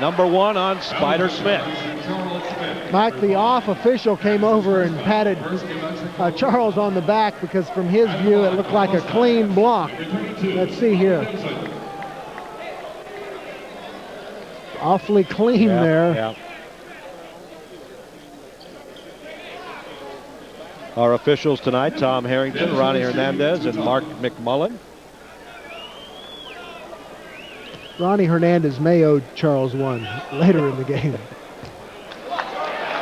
Number 1 on Spider Smith. Mike, the off official came over and patted Charles on the back because from his view it looked like a clean block. Let's see here. Awfully clean there. Yeah. Our officials tonight, Tom Harrington, Ronnie Hernandez, and Mark McMullen. Ronnie Hernandez may owe Charles one later in the game.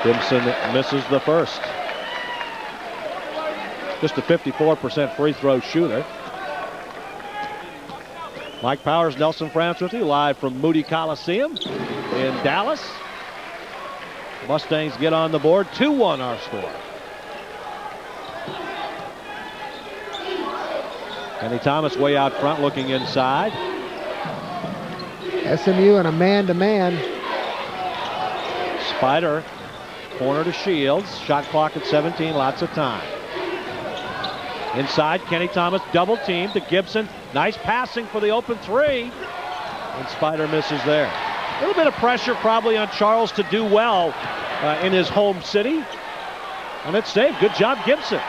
Gibson misses the first. Just a 54% free throw shooter. Mike Powers, Nelson France with you, live from Moody Coliseum in Dallas. Mustangs get on the board, 2-1 our score. Kenny Thomas way out front looking inside. SMU in a man-to-man. Spider, corner to Shields. Shot clock at 17, lots of time. Inside, Kenny Thomas double team to Gibson. Nice passing for the open three. And Spider misses there. A little bit of pressure probably on Charles to do well in his home city. And it's saved. Good job, Gibson.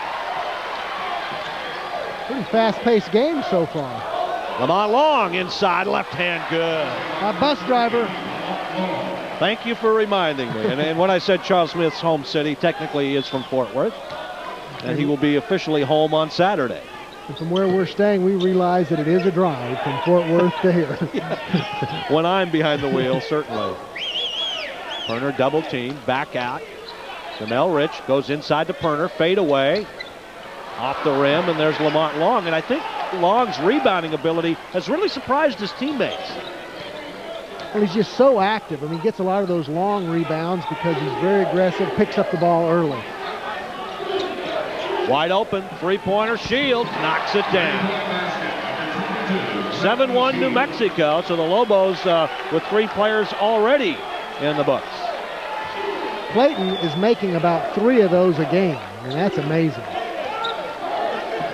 Pretty fast-paced game so far. Lamont Long inside, left hand good. A bus driver. Thank you for reminding me. And when I said Charles Smith's home city, technically he is from Fort Worth. And he will be officially home on Saturday. And from where we're staying, we realize that it is a drive from Fort Worth to here. When I'm behind the wheel, certainly. Perner double team, back out. Jamel Rich goes inside to Perner, fade away. Off the rim, and there's Lamont Long. And I think Long's rebounding ability has really surprised his teammates. Well, he's just so active. I mean, he gets a lot of those long rebounds because he's very aggressive, picks up the ball early. Wide open, three-pointer, Shields knocks it down. 7-1 New Mexico, so the Lobos with 3 players already in the books. Clayton is making about 3 of those a game, and that's amazing.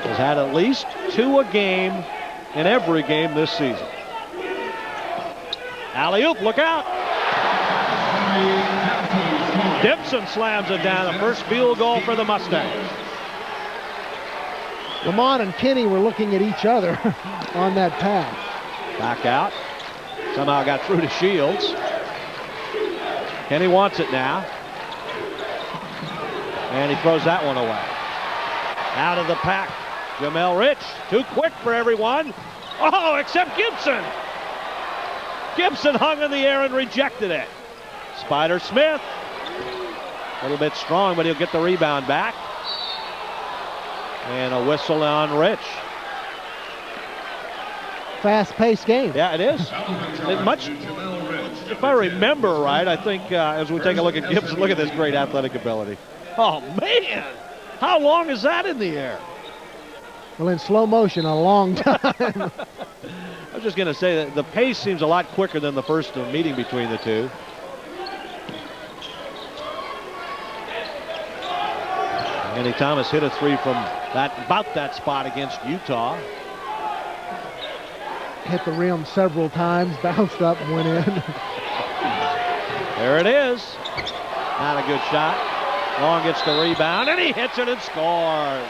Has had at least 2 a game in every game this season. Alley-oop, look out. Gibson slams it down, the first field goal for the Mustangs. Lamont and Kenny were looking at each other on that pass. Back out. Somehow got through to Shields. Kenny wants it now. And he throws that one away. Out of the pack, Jamel Rich. Too quick for everyone. Oh, except Gibson. Gibson hung in the air and rejected it. Spider Smith. A little bit strong, but he'll get the rebound back. And a whistle on Rich. Fast-paced game. Yeah, it is. If I remember right, I think as we take a look at Gibson, look at this great athletic ability. Oh, man. How long is that in the air? Well, in slow motion, a long time. I was just going to say that the pace seems a lot quicker than the first meeting between the two. Kenny Thomas hit a 3 from about that spot against Utah. Hit the rim several times, bounced up and went in. There it is. Not a good shot. Long gets the rebound, and he hits it and scores.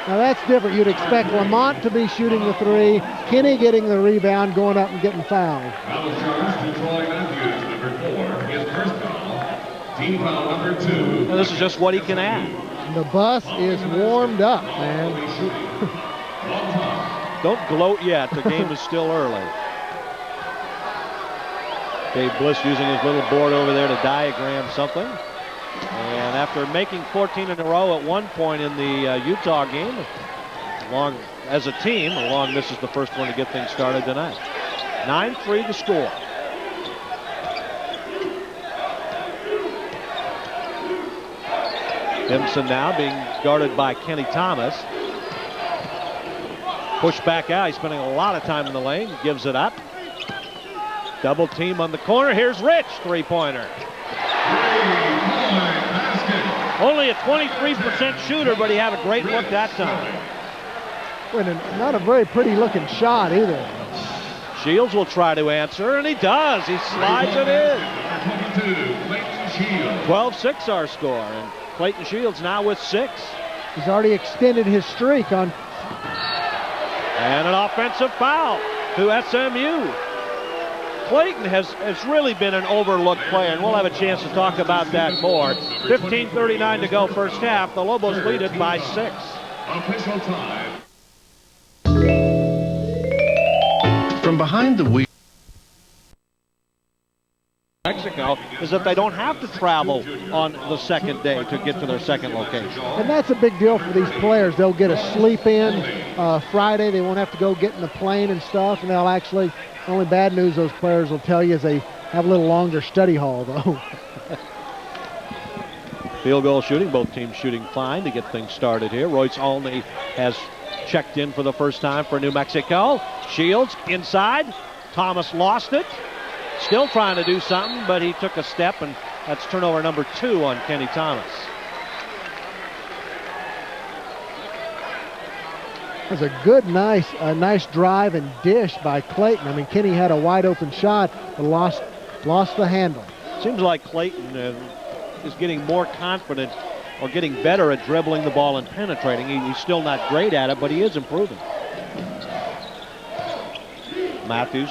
Now that's different. You'd expect Lamont to be shooting the 3, Kenny getting the rebound, going up and getting fouled. Foul charge to Troy Matthews, number 4, his first foul. Team foul number 2. Well, this is just what he can add. The bus is warmed up, man. Don't gloat yet. The game is still early. Dave Bliss using his little board over there to diagram something. And after making 14 in a row at one point in the Utah game, Long, as a team, Long misses the first one to get things started tonight. 9-3 the score. Gibson now being guarded by Kenny Thomas. Push back out. He's spending a lot of time in the lane. Gives it up. Double team on the corner. Here's Rich. 3-pointer. Only a 23% shooter, but he had a great look that time. Not a very pretty looking shot either. Shields will try to answer, and he does. He slides it in. 12-6 our score, and Clayton Shields now with 6. He's already extended his streak on. And an offensive foul to SMU. Clayton has really been an overlooked player, and we'll have a chance to talk about that more. 15:39 to go first half. The Lobos lead it by 6. Official time. From behind the wheel. Mexico is that they don't have to travel on the second day to get to their second location. And that's a big deal for these players. They'll get a sleep in Friday. They won't have to go get in the plane and stuff, and they'll actually, only bad news those players will tell you is they have a little longer study hall, though. Field goal shooting, both teams shooting fine to get things started here. Royce Olney has checked in for the first time for New Mexico. Shields inside. Thomas lost it. Still trying to do something, but he took a step, and that's turnover number 2 on Kenny Thomas. That was a good, nice drive and dish by Clayton. I mean, Kenny had a wide open shot, but lost the handle. Seems like Clayton is getting more confident or getting better at dribbling the ball and penetrating. He's still not great at it, but he is improving.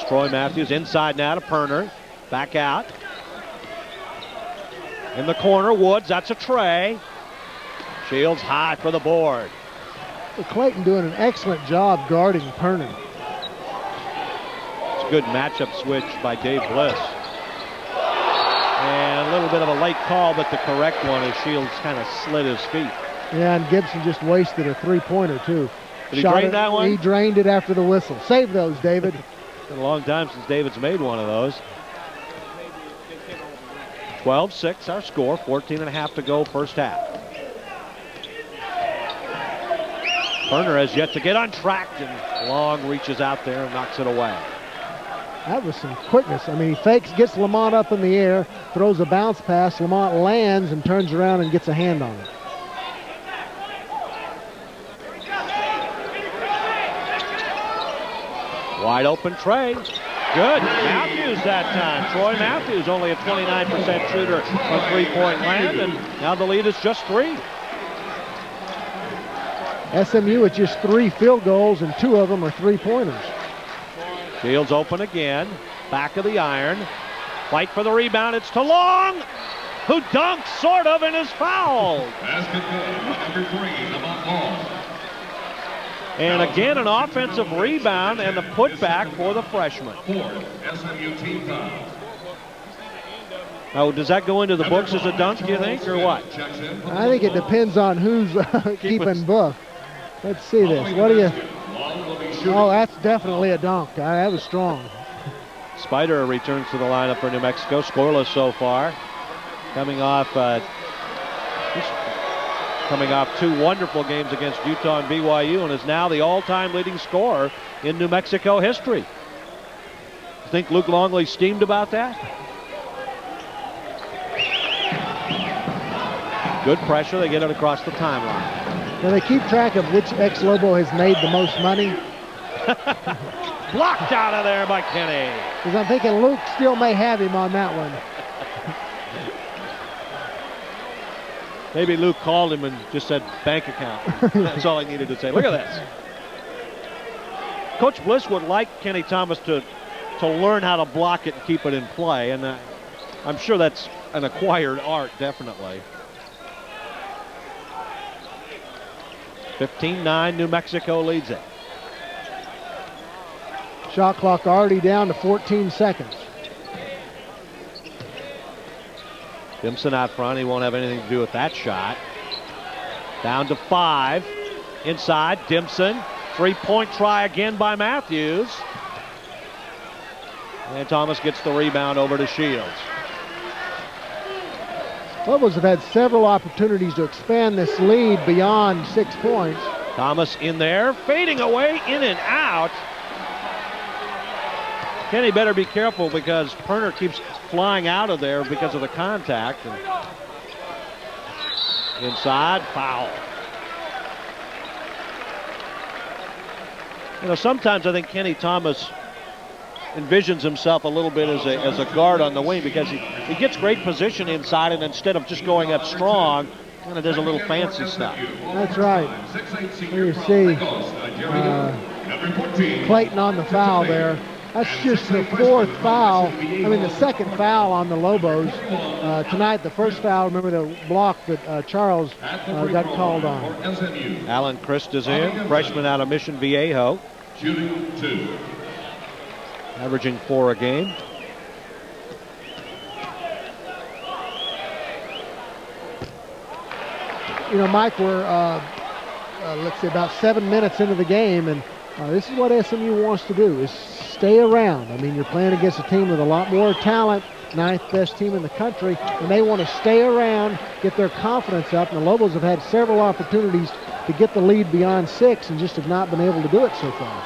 Troy Matthews inside now to Perner. Back out. In the corner, Woods, that's a tray. Shields high for the board. Well, Clayton doing an excellent job guarding Perner. It's a good matchup switch by Dave Bliss. And a little bit of a late call, but the correct one as Shields kind of slid his feet. Yeah, and Gibson just wasted a three-pointer, too. Did he drain that one? He drained it after the whistle. Save those, David. It's been a long time since David's made one of those. 12-6 our score, 14.5 to go first half. Perner has yet to get untracked, and Long reaches out there and knocks it away. That was some quickness. I mean, he fakes, gets Lamont up in the air, throws a bounce pass. Lamont lands and turns around and gets a hand on it. Wide open Trey. Good. Matthews that time. Troy Matthews, only a 29% shooter on three-point land, and now the lead is just 3. SMU with just 3 field goals, and 2 of them are three-pointers. Shields open again. Back of the iron. Fight for the rebound. It's to Long, who dunks sort of and is fouled. Basket good. Number 3, Lamont Long. And again, an offensive rebound and the putback for the freshman. 4th SMU team foul. Now, does that go into the books as a dunk, do you think, or what? I think it depends on who's keeping book. Let's see this. What do you... Oh, that's definitely a dunk. That was strong. Spider returns to the lineup for New Mexico, scoreless so far. Coming off 2 wonderful games against Utah and BYU, and is now the all-time leading scorer in New Mexico history. You think Luke Longley's steamed about that? Good pressure. They get it across the timeline. Now they keep track of which ex-Lobo has made the most money. Blocked out of there by Kenny. Because I'm thinking Luke still may have him on that one. Maybe Luke called him and just said bank account. That's all I needed to say. Look at this. Coach Bliss would like Kenny Thomas to learn how to block it and keep it in play, and I'm sure that's an acquired art, definitely. 15-9, New Mexico leads it. Shot clock already down to 14 seconds. Dimson out front. He won't have anything to do with that shot. Down to 5. Inside, Dimson. 3-point try again by Matthews. And Thomas gets the rebound over to Shields. Lobos have had several opportunities to expand this lead beyond 6 points. Thomas in there, fading away, in and out. Kenny better be careful because Perner keeps flying out of there because of the contact. And inside, foul. You know, sometimes I think Kenny Thomas envisions himself a little bit as a guard on the wing, because he gets great position inside, and instead of just going up strong, kind of does a little fancy stuff. That's right. Here you see Clayton on the foul there. That's just the fourth foul. The second foul on the Lobos tonight. The first foul, remember the block that Charles got called on. Alan Christ is in, freshman out of Mission Viejo. Shooting 2. Averaging 4 a game. Mike, we're let's say about 7 minutes into the game, and this is what SMU wants to do, is stay around. You're playing against a team with a lot more talent, 9th best team in the country, and they want to stay around, get their confidence up. And the Lobos have had several opportunities to get the lead beyond 6 and just have not been able to do it so far.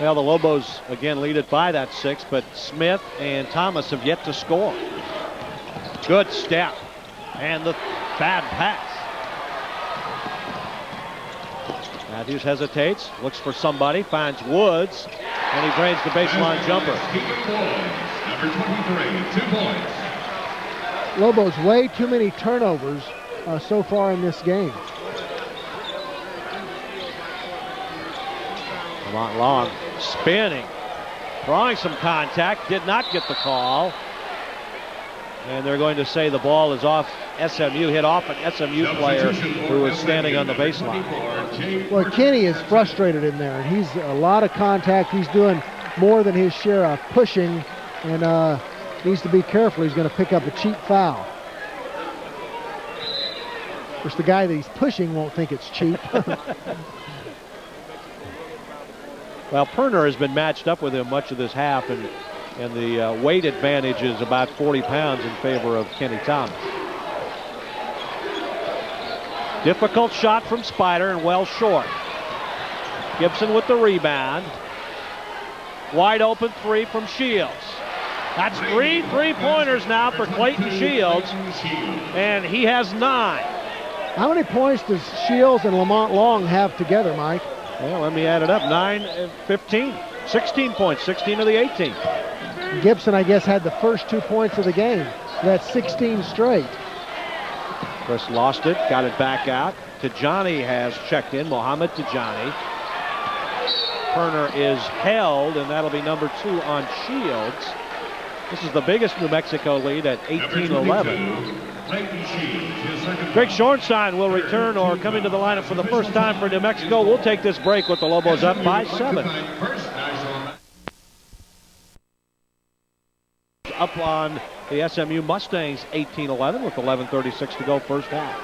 Well, the Lobos again lead it by that 6, but Smith and Thomas have yet to score. Good step, and the bad pass. Matthews hesitates, looks for somebody, finds Woods, and he drains the baseline jumper. Number 23, 2 points. Lobos way too many turnovers so far in this game. Lamont Long spinning, drawing some contact, did not get the call. And they're going to say the ball is off SMU, hit off an SMU player who was standing on the baseline. Well, Kenny is frustrated in there, and he's a lot of contact. He's doing more than his share of pushing, and needs to be careful. He's going to pick up a cheap foul. Of course, the guy that he's pushing won't think it's cheap. Well, Perner has been matched up with him much of this half, and the weight advantage is about 40 pounds in favor of Kenny Thomas. Difficult shot from Spider and well short. Gibson with the rebound. Wide open 3 from Shields. That's 3 3-pointers now for Clayton Shields, and he has 9. How many points does Shields and Lamont Long have together, Mike? Well, let me add it up. 9, 15, 16 points, 16 of the 18. Gibson, I guess, had the first 2 points of the game. That's 16 straight. Chris lost it, got it back out. Tajani has checked in, Mohamed Tajani. Perner is held, and that'll be number 2 on Shields. This is the biggest New Mexico lead at 18-11. Greg Schornstein will return, or come into the lineup for the first time for New Mexico. We'll take this break with the Lobos up by 7. Up on the SMU Mustangs 18-11 with 11:36 to go first half.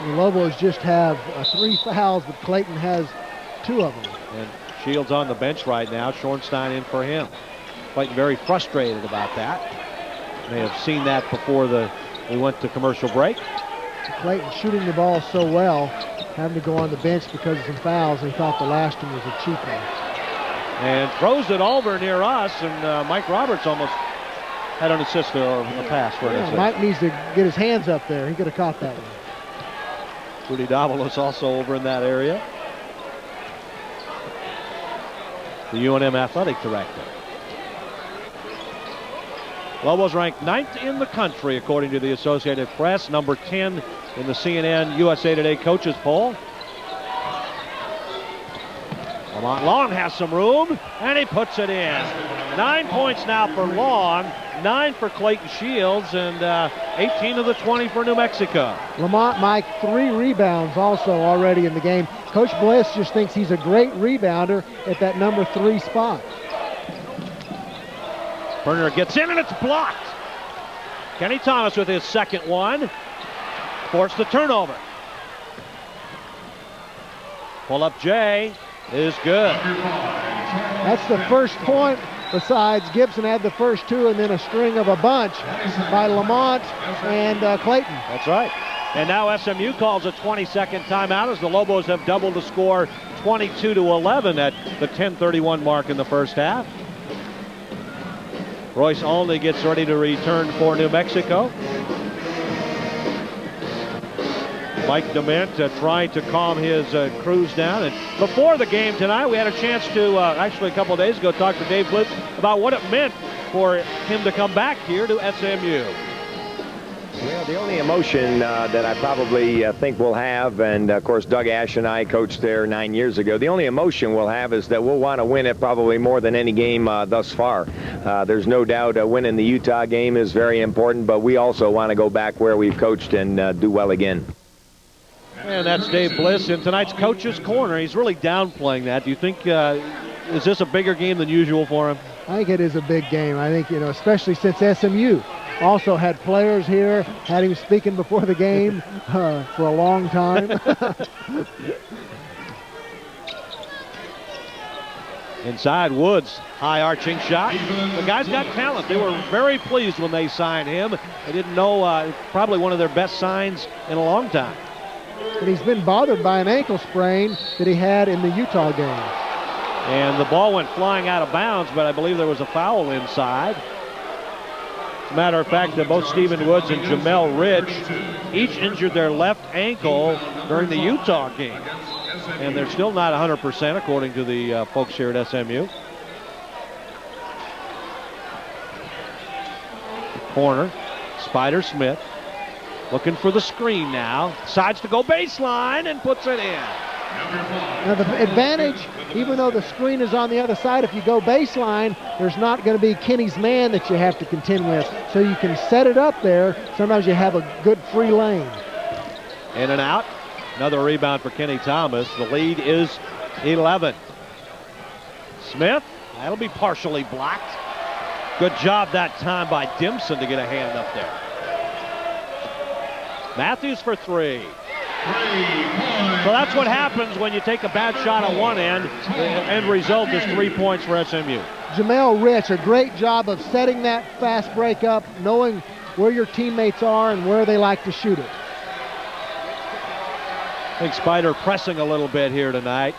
The Lobos just have 3 fouls, but Clayton has 2 of them. And Shields on the bench right now. Schornstein in for him. Clayton very frustrated about that. May have seen that before we went to commercial break. Clayton shooting the ball so well, having to go on the bench because of some fouls, and he thought the last one was a cheap one. And throws it over near us, and Mike Roberts almost had an assist or a pass for it. Mike needs to get his hands up there. He could have caught that one. Rudy Davalos also over in that area. The UNM athletic director. Lobos ranked 9th in the country according to the Associated Press, number 10 in the CNN USA Today coaches poll. Lamont Long has some room, and he puts it in. 9 points now for Long, 9 for Clayton Shields, and 18 of the 20 for New Mexico. Lamont, Mike, 3 rebounds also already in the game. Coach Bliss just thinks he's a great rebounder at that number 3 spot. Perner gets in, and it's blocked. Kenny Thomas with his second one. Forced the turnover. Pull up Jay is good. That's the first point. Besides, Gibson had the first 2, and then a string of a bunch by Lamont and Clayton. That's right. And now SMU calls a 20-second timeout as the Lobos have doubled the score 22-11 at the 10:31 mark in the first half. Royce Olney gets ready to return for New Mexico. Mike Dement trying to calm his crews down. And before the game tonight, we had a chance to, actually a couple of days ago, talk to Dave Blitz about what it meant for him to come back here to SMU. Well, the only emotion that I probably think we'll have, and of course Doug Ash and I coached there 9 years ago, the only emotion we'll have is that we'll want to win it probably more than any game thus far. There's no doubt winning the Utah game is very important, but we also want to go back where we've coached and do well again. And that's Dave Bliss in tonight's Coach's Corner. He's really downplaying that. Do you think, is this a bigger game than usual for him? I think it is a big game. I think, especially since SMU also had players here, had him speaking before the game for a long time. Inside, Woods, high arching shot. The guy's got talent. They were very pleased when they signed him. They didn't know, probably one of their best signs in a long time. But he's been bothered by an ankle sprain that he had in the Utah game. And the ball went flying out of bounds, but I believe there was a foul inside. As a matter of fact, both Stephen Woods and Jamel Rich each injured their left ankle during the Utah game. And they're still not 100% according to the folks here at SMU. Corner, Spider Smith looking for the screen now. Decides to go baseline and puts it in. Now the advantage, even though the screen is on the other side, if you go baseline, there's not going to be Kenny's man that you have to contend with. So you can set it up there. Sometimes you have a good free lane. In and out. Another rebound for Kenny Thomas. The lead is 11. Smith, that'll be partially blocked. Good job that time by Dimson to get a hand up there. Matthews for three. So that's what happens when you take a bad shot on one end. The end result is 3 points for SMU. Jamel Rich, a great job of setting that fast break up, knowing where your teammates are and where they like to shoot it. I think Spider pressing a little bit here tonight.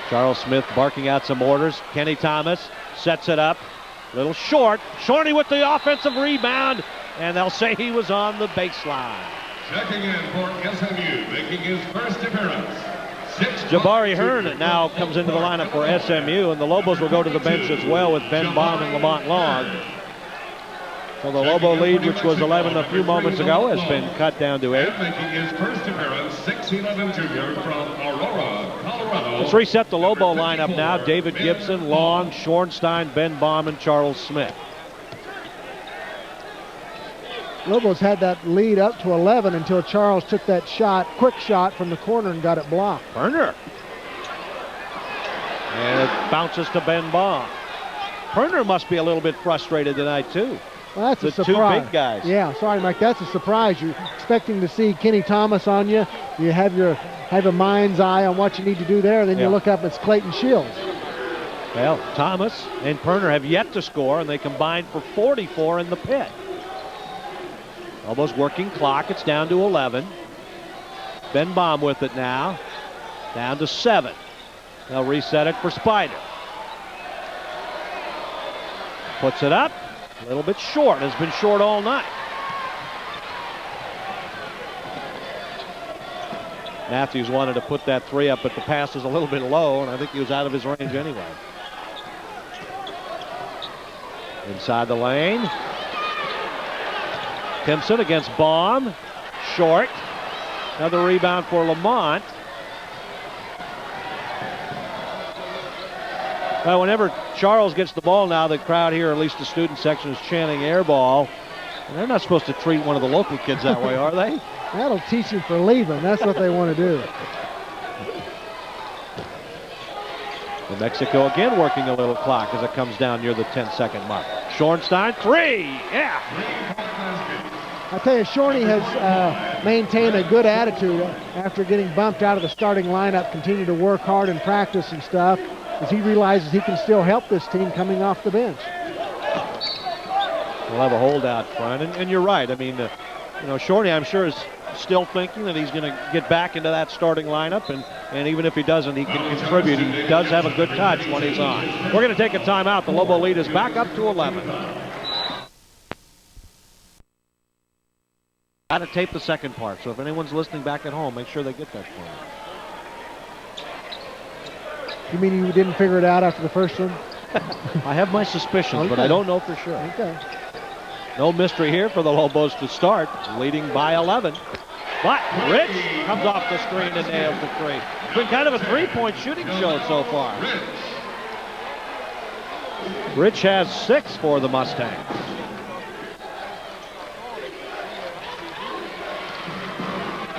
Charles Smith barking out some orders. Kenny Thomas sets it up. Little short. Shorty with the offensive rebound, and they'll say he was on the baseline. Checking in for SMU, making his first appearance. Jabari Hearn now comes into the lineup for SMU, and the Lobos will go to the bench as well with Ben Baum and Lamont Long. So the Lobo lead, which was 11 a few moments ago, has been cut down to 8. And making his first appearance, 6'11" junior from Aurora, Colorado. Let's reset the Lobo lineup now. David Gibson, Long, Schornstein, Ben Baum, and Charles Smith. Lobos had that lead up to 11 until Charles took that shot, quick shot from the corner and got it blocked. Perner. And it bounces to Ben Baum. Perner must be a little bit frustrated tonight, too. Well, that's the a surprise. Two big guys. Yeah, sorry, Mike. That's a surprise. You're expecting to see Kenny Thomas on you. You have a mind's eye on what you need to do there, and then you look up, it's Clayton Shields. Well, Thomas and Perner have yet to score, and they combined for 44 in the pit. Almost working clock. It's down to 11. Ben Baum with it now. Down to 7. They'll reset it for Spider. Puts it up. A little bit short. Has been short all night. Matthews wanted to put that three up, but the pass was a little bit low, and I think he was out of his range anyway. Inside the lane. Timpson against Baum. Short. Another rebound for Lamont. Well, whenever Charles gets the ball now, the crowd here, at least the student section, is chanting air ball. And they're not supposed to treat one of the local kids that way, are they? That'll teach him for leaving. That's what they want to do. New Mexico again working a little clock as it comes down near the 10-second mark. Schornstein, three. Yeah. I tell you, Shorty has maintained a good attitude after getting bumped out of the starting lineup, continue to work hard in practice and stuff, as he realizes he can still help this team coming off the bench. We'll have a holdout front, and you're right. I mean, Shorty, I'm sure, is still thinking that he's going to get back into that starting lineup, and even if he doesn't, he can contribute. He does have a good touch when he's on. We're going to take a timeout. The Lobo lead is back up to 11. Got to tape the second part, so if anyone's listening back at home, make sure they get that for me. You mean you didn't figure it out after the first one? I have my suspicions, but I don't know for sure. Okay. No mystery here for the Lobos to start, leading by 11. But Rich comes off the screen and nails the three. It's been kind of a three-point shooting show so far. Rich has 6 for the Mustangs.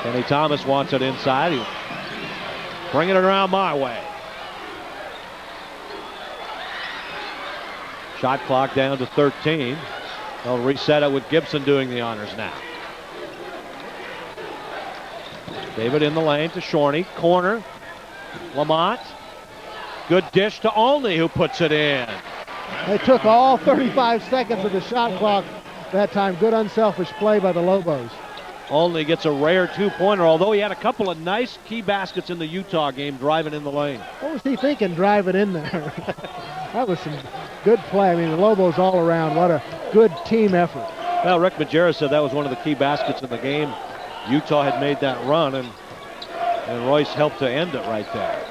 Kenny Thomas wants it inside. He's bringing it around my way. Shot clock down to 13. They'll reset it with Gibson doing the honors now. David in the lane to Shorney. Corner. Lamont. Good dish to Olney, who puts it in. They took all 35 seconds of the shot clock that time. Good unselfish play by the Lobos. Olney gets a rare two-pointer, although he had a couple of nice key baskets in the Utah game driving in the lane. What was he thinking driving in there? That was some good play. I mean, the Lobos all around. What a good team effort. Well, Rick Majera said that was one of the key baskets in the game. Utah had made that run, and Royce helped to end it right there.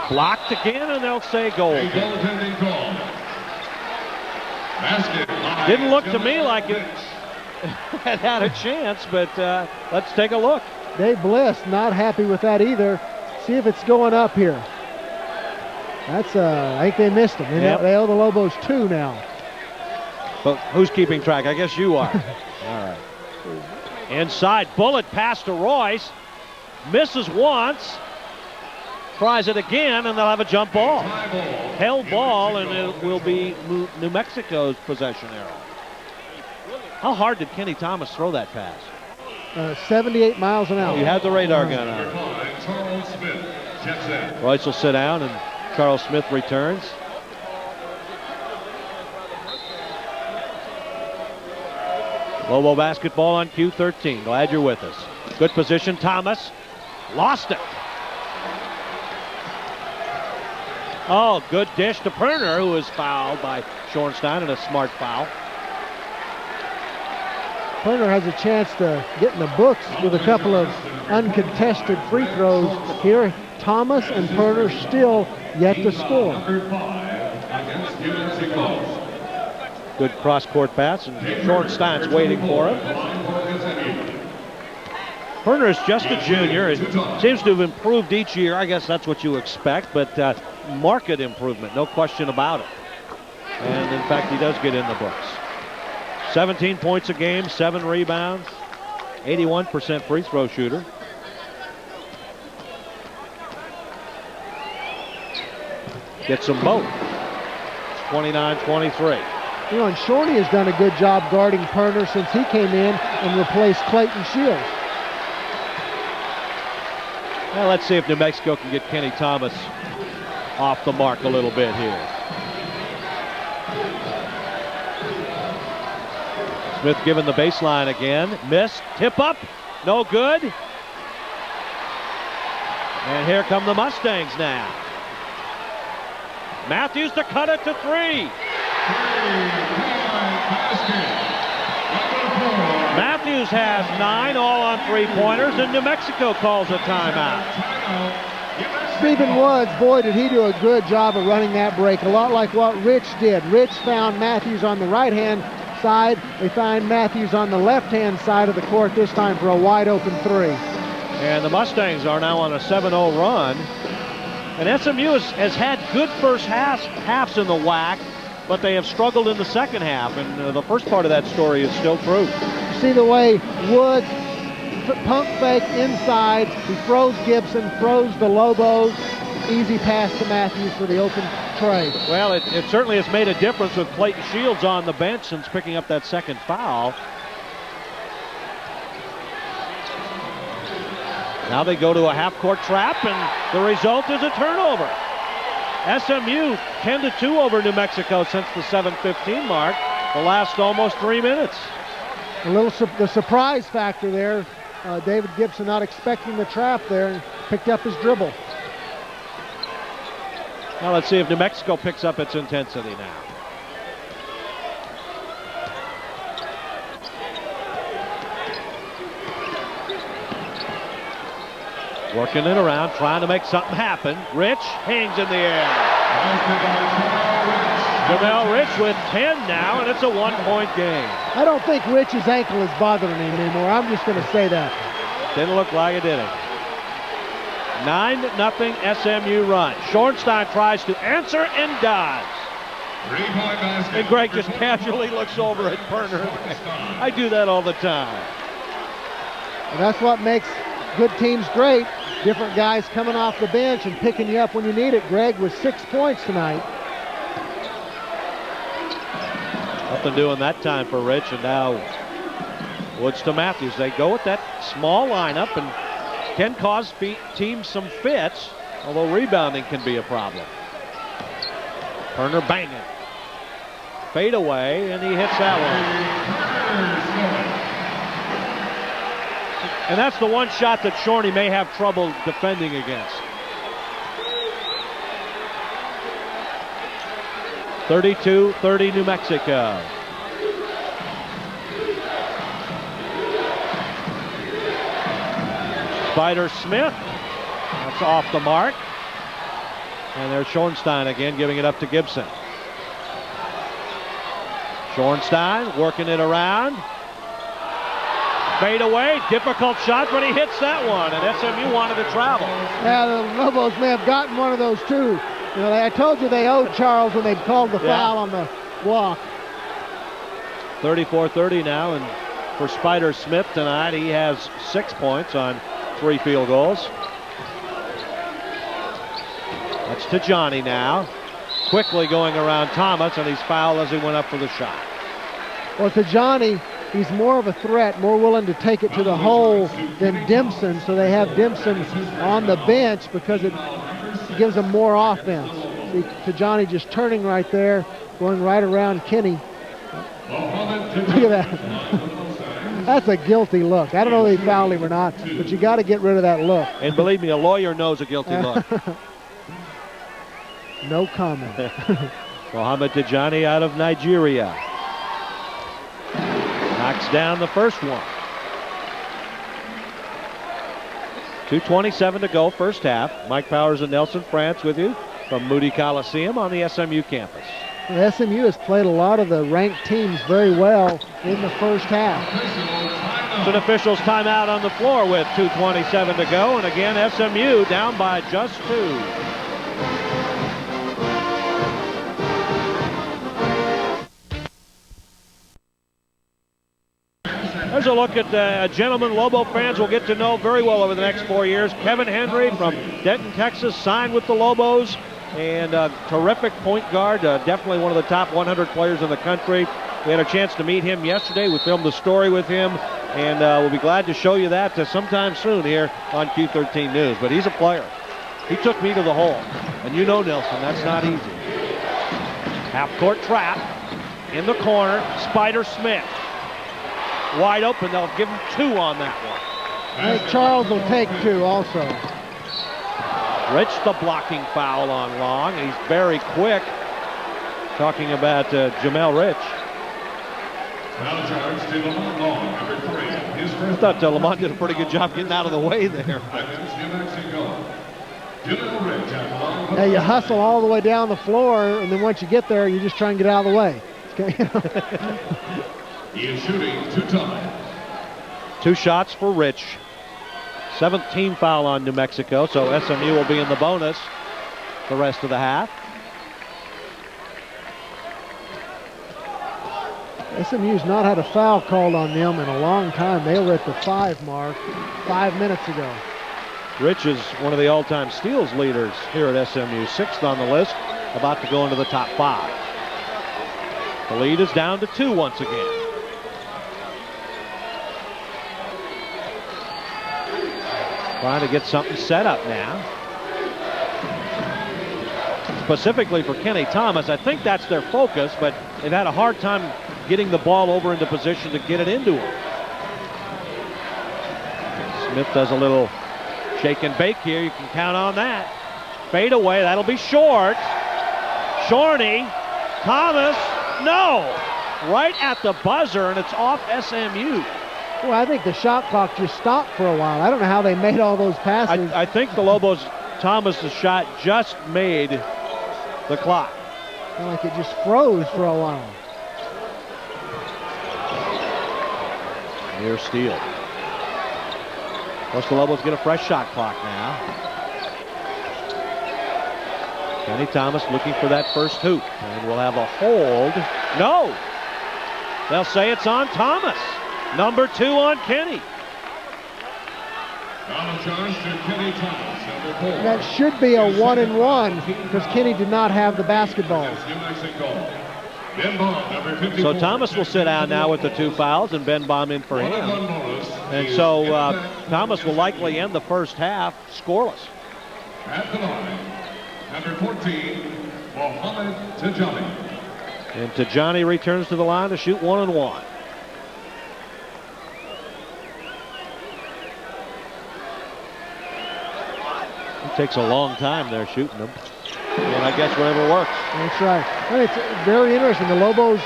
Blocked again, and they'll say goal. Didn't look to me like it had a chance, but let's take a look. Dave Bliss not happy with that either. See if it's going up here. That's I think they missed him. They owe the Lobos 2 now. But who's keeping track? I guess you are. All right. Inside, bullet pass to Royce. Misses once. Tries it again, and they'll have a jump ball. Held ball, and it will be New Mexico's possession arrow. How hard did Kenny Thomas throw that pass? 78 miles an hour. You had the radar gun on. Royce will sit down, and Charles Smith returns. Lobo basketball on Q13. Glad you're with us. Good position, Thomas. Lost it. Oh, good dish to Perner, who was fouled by Schornstein, and a smart foul. Perner has a chance to get in the books with a couple of uncontested free throws here. Thomas and Perner still yet to score. Good cross-court pass, and Schornstein's waiting for him. Perner is just a junior. It seems to have improved each year. I guess that's what you expect, but market improvement, no question about it. And in fact, he does get in the books. 17 points a game, 7 rebounds, 81% free throw shooter. Gets them both. It's 29-23. You know, and Shorney has done a good job guarding Perner since he came in and replaced Clayton Shields. Well, let's see if New Mexico can get Kenny Thomas off the mark a little bit here. Smith given the baseline again. Missed. Tip up. No good. And here come the Mustangs now. Matthews to cut it to 3. Matthews has 9, all on three-pointers, and New Mexico calls a timeout. Stephen Woods, boy, did he do a good job of running that break, a lot like what Rich did. Rich found Matthews on the right-hand side. They find Matthews on the left-hand side of the court this time for a wide-open 3. And the Mustangs are now on a 7-0 run. And SMU has had good first halves in the WAC, but they have struggled in the second half, and the first part of that story is still true. See the way Woods pump fake inside. He throws Gibson, throws the Lobos. Easy pass to Matthews for the open tray. Well, it certainly has made a difference with Clayton Shields on the bench since picking up that second foul. Now they go to a half-court trap, and the result is a turnover. SMU 10-2 over New Mexico since the 7:15 mark, the last almost 3 minutes. The surprise factor there. David Gibson not expecting the trap there and picked up his dribble. Now let's see if New Mexico picks up its intensity now. Working it around, trying to make something happen. Rich hangs in the air. Jamel Rich with 10 now, and it's a 1-point game. I don't think Rich's ankle is bothering him anymore. I'm just going to say that. Didn't look like it, did it? 9-0 SMU run. Schornstein tries to answer and does. And Greg just casually looks over at Perner. I do that all the time. And that's what makes good teams great. Different guys coming off the bench and picking you up when you need it. Greg with 6 points tonight. Nothing doing that time for Rich, and now Woods to Matthews. They go with that small lineup and can cause teams some fits, although rebounding can be a problem. Perner banging. Fade away, and he hits that one. And that's the one shot that Shorney may have trouble defending against. 32-30 New Mexico. Spider Smith, that's off the mark. And there's Schornstein again giving it up to Gibson. Schornstein working it around. Fade away, difficult shot, but he hits that one, and SMU wanted to travel. Yeah, the Lobos may have gotten one of those too. You know, I told you they owed Charles when they called the foul on the walk. 34-30 now, and for Spider Smith tonight, he has 6 points on 3 field goals. That's to Johnny now. Quickly going around Thomas, and he's fouled as he went up for the shot. Well, to Johnny, he's more of a threat, more willing to take it to the hole than Dimson, so they have Dimson on the bench because it gives them more offense. See, to Johnny just turning right there, going right around Kenny. Look at that. That's a guilty look. I don't know if they fouled him or not, but you got to get rid of that look. And believe me, a lawyer knows a guilty look. No comment. Mohamed Tijani out of Nigeria. Knocks down the first one. 2:27 to go, first half. Mike Powers and Nelson France with you from Moody Coliseum on the SMU campus. Well, SMU has played a lot of the ranked teams very well in the first half. It's an official's timeout on the floor with 2:27 to go, and again SMU down by just 2. There's a look at a gentleman Lobo fans will get to know very well over the next 4 years. Kevin Henry from Denton, Texas, signed with the Lobos, and a terrific point guard, definitely one of the top 100 players in the country. We had a chance to meet him yesterday. We filmed a story with him, and we'll be glad to show you that sometime soon here on Q13 News. But he's a player. He took me to the hole, and you know, Nelson, that's not easy. Half-court trap in the corner, Spider Smith. Wide open, they'll give him 2 on that one. I think Charles will take 2 also. Rich, the blocking foul on Long. He's very quick. Talking about Jamel Rich. Foul charge to Lamont Long, number 3. His first. I thought Lamont did a pretty good job getting out of the way there. Against New Mexico. Jamel Rich at the line. Yeah, you hustle all the way down the floor, and then once you get there, you just try and get out of the way. Okay. He is shooting 2 times. 2 shots for Rich. 17 foul on New Mexico, so SMU will be in the bonus the rest of the half. SMU's not had a foul called on them in a long time. They were at the 5 mark 5 minutes ago. Rich is one of the all-time steals leaders here at SMU, 6th on the list, about to go into the top 5. The lead is down to 2 once again. Trying to get something set up now. Specifically for Kenny Thomas, I think that's their focus, but they've had a hard time getting the ball over into position to get it into him. Smith does a little shake and bake here. You can count on that. Fade away. That'll be short. Shorney. Thomas. No. Right at the buzzer, and it's off SMU. Well, I think the shot clock just stopped for a while. I don't know how they made all those passes. I think the Lobos, Thomas's shot just made the clock. Like it just froze for a while. Near steal. Of course, the Lobos get a fresh shot clock now. Kenny Thomas looking for that first hoop. And we'll have a hold. No! They'll say it's on Thomas. Number 2 on Kenny. That should be a 1-and-1 because Kenny did not have the basketball. So Thomas will sit down now with the 2 fouls and Ben Baum in for him. And so Thomas will likely end the first half scoreless. At the line, number 14, Mohamed Tijani. And Tijani returns to the line to shoot 1-and-1. It takes a long time there shooting them. And I guess whatever works. That's right. And it's very interesting. The Lobos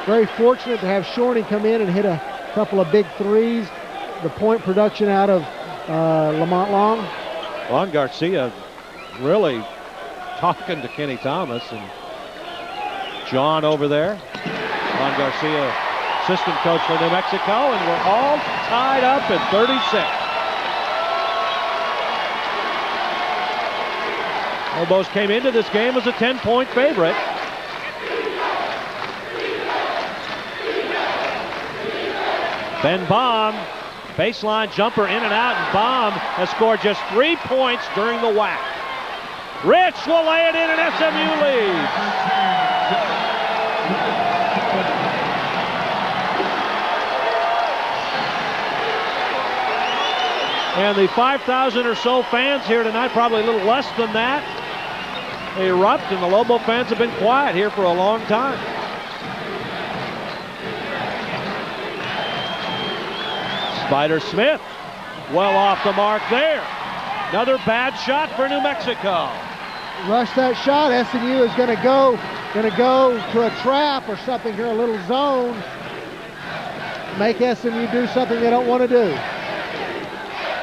very fortunate to have Shorney come in and hit a couple of big threes. The point production out of Lamont Long. Juan Garcia really talking to Kenny Thomas and John over there. Juan Garcia, assistant coach for New Mexico, and we're all tied up at 36. Lobos came into this game as a 10-point favorite. Ben Baum, baseline jumper in and out, and Baum has scored just 3 points during the whack. Rich will lay it in, and SMU leads. And the 5,000 or so fans here tonight, probably a little less than that, they erupt, and the Lobo fans have been quiet here for a long time. Spider Smith, well off the mark there. Another bad shot for New Mexico. Rush that shot. SMU is going to go to a trap or something here, a little zone. Make SMU do something they don't want to do.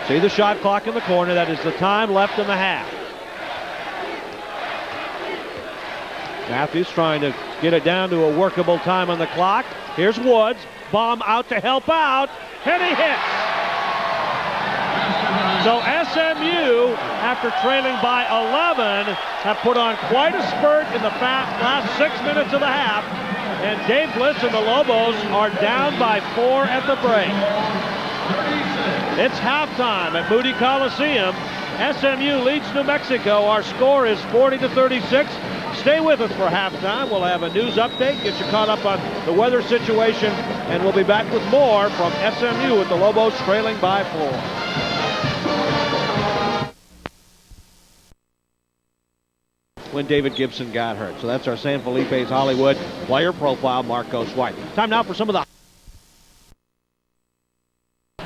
See the shot clock in the corner. That is the time left in the half. Matthews trying to get it down to a workable time on the clock. Here's Woods. Baum out to help out. And he hits. So SMU, after trailing by 11, have put on quite a spurt in the last 6 minutes of the half. And Dave Bliss and the Lobos are down by 4 at the break. It's halftime at Moody Coliseum. SMU leads New Mexico. Our score is 40-36. Stay with us for halftime. We'll have a news update, get you caught up on the weather situation, and we'll be back with more from SMU with the Lobos trailing by 4. When David Gibson got hurt. So that's our San Felipe's Hollywood player profile, Marcos White. Time now for some of the...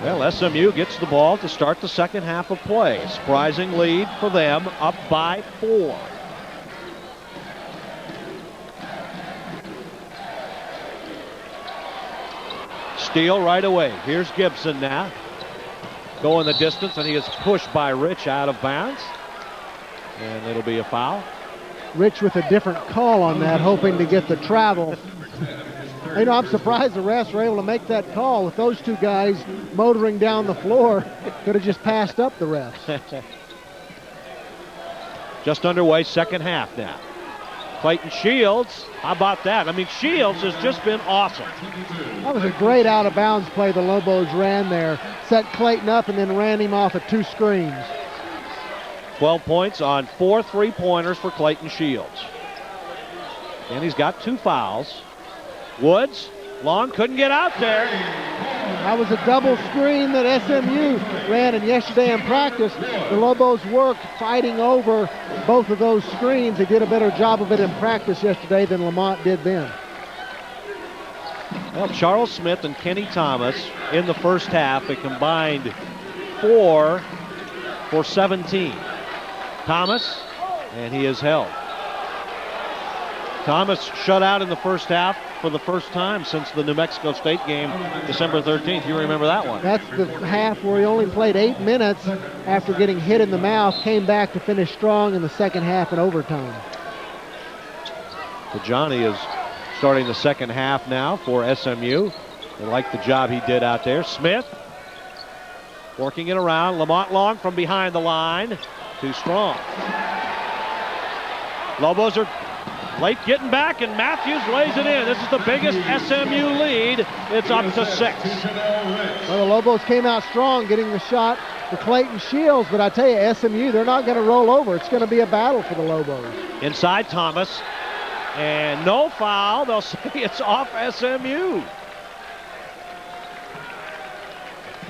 Well, SMU gets the ball to start the second half of play. Surprising lead for them, up by 4. Steal right away. Here's Gibson now. Going the distance, and he is pushed by Rich out of bounds. And it'll be a foul. Rich with a different call on that, hoping to get the travel. You know, I'm surprised the refs were able to make that call with those 2 guys motoring down the floor. Could have just passed up the refs. Just underway, second half now. Clayton Shields, how about that? I mean, Shields has just been awesome. That was a great out-of-bounds play the Lobos ran there. Set Clayton up and then ran him off of 2 screens. 12 points on 4 3-pointers for Clayton Shields. And he's got 2 fouls. Woods, long, couldn't get out there. That was a double screen that SMU ran, and yesterday in practice, the Lobos worked fighting over both of those screens. They did a better job of it in practice yesterday than Lamont did then. Well, Charles Smith and Kenny Thomas in the first half, a combined 4 for 17. Thomas, and he is held. Thomas shut out in the first half for the first time since the New Mexico State game, December 13th. You remember that one? That's the half where he only played 8 minutes after getting hit in the mouth, came back to finish strong in the second half in overtime. So Johnny is starting the second half now for SMU. They like the job he did out there. Smith working it around. Lamont Long from behind the line. Too strong. Lobos are late getting back, and Matthews lays it in. This is the biggest SMU lead. It's up to 6. Well, the Lobos came out strong getting the shot for Clayton Shields, but I tell you, SMU, they're not going to roll over. It's going to be a battle for the Lobos. Inside Thomas, and no foul. They'll say it's off SMU.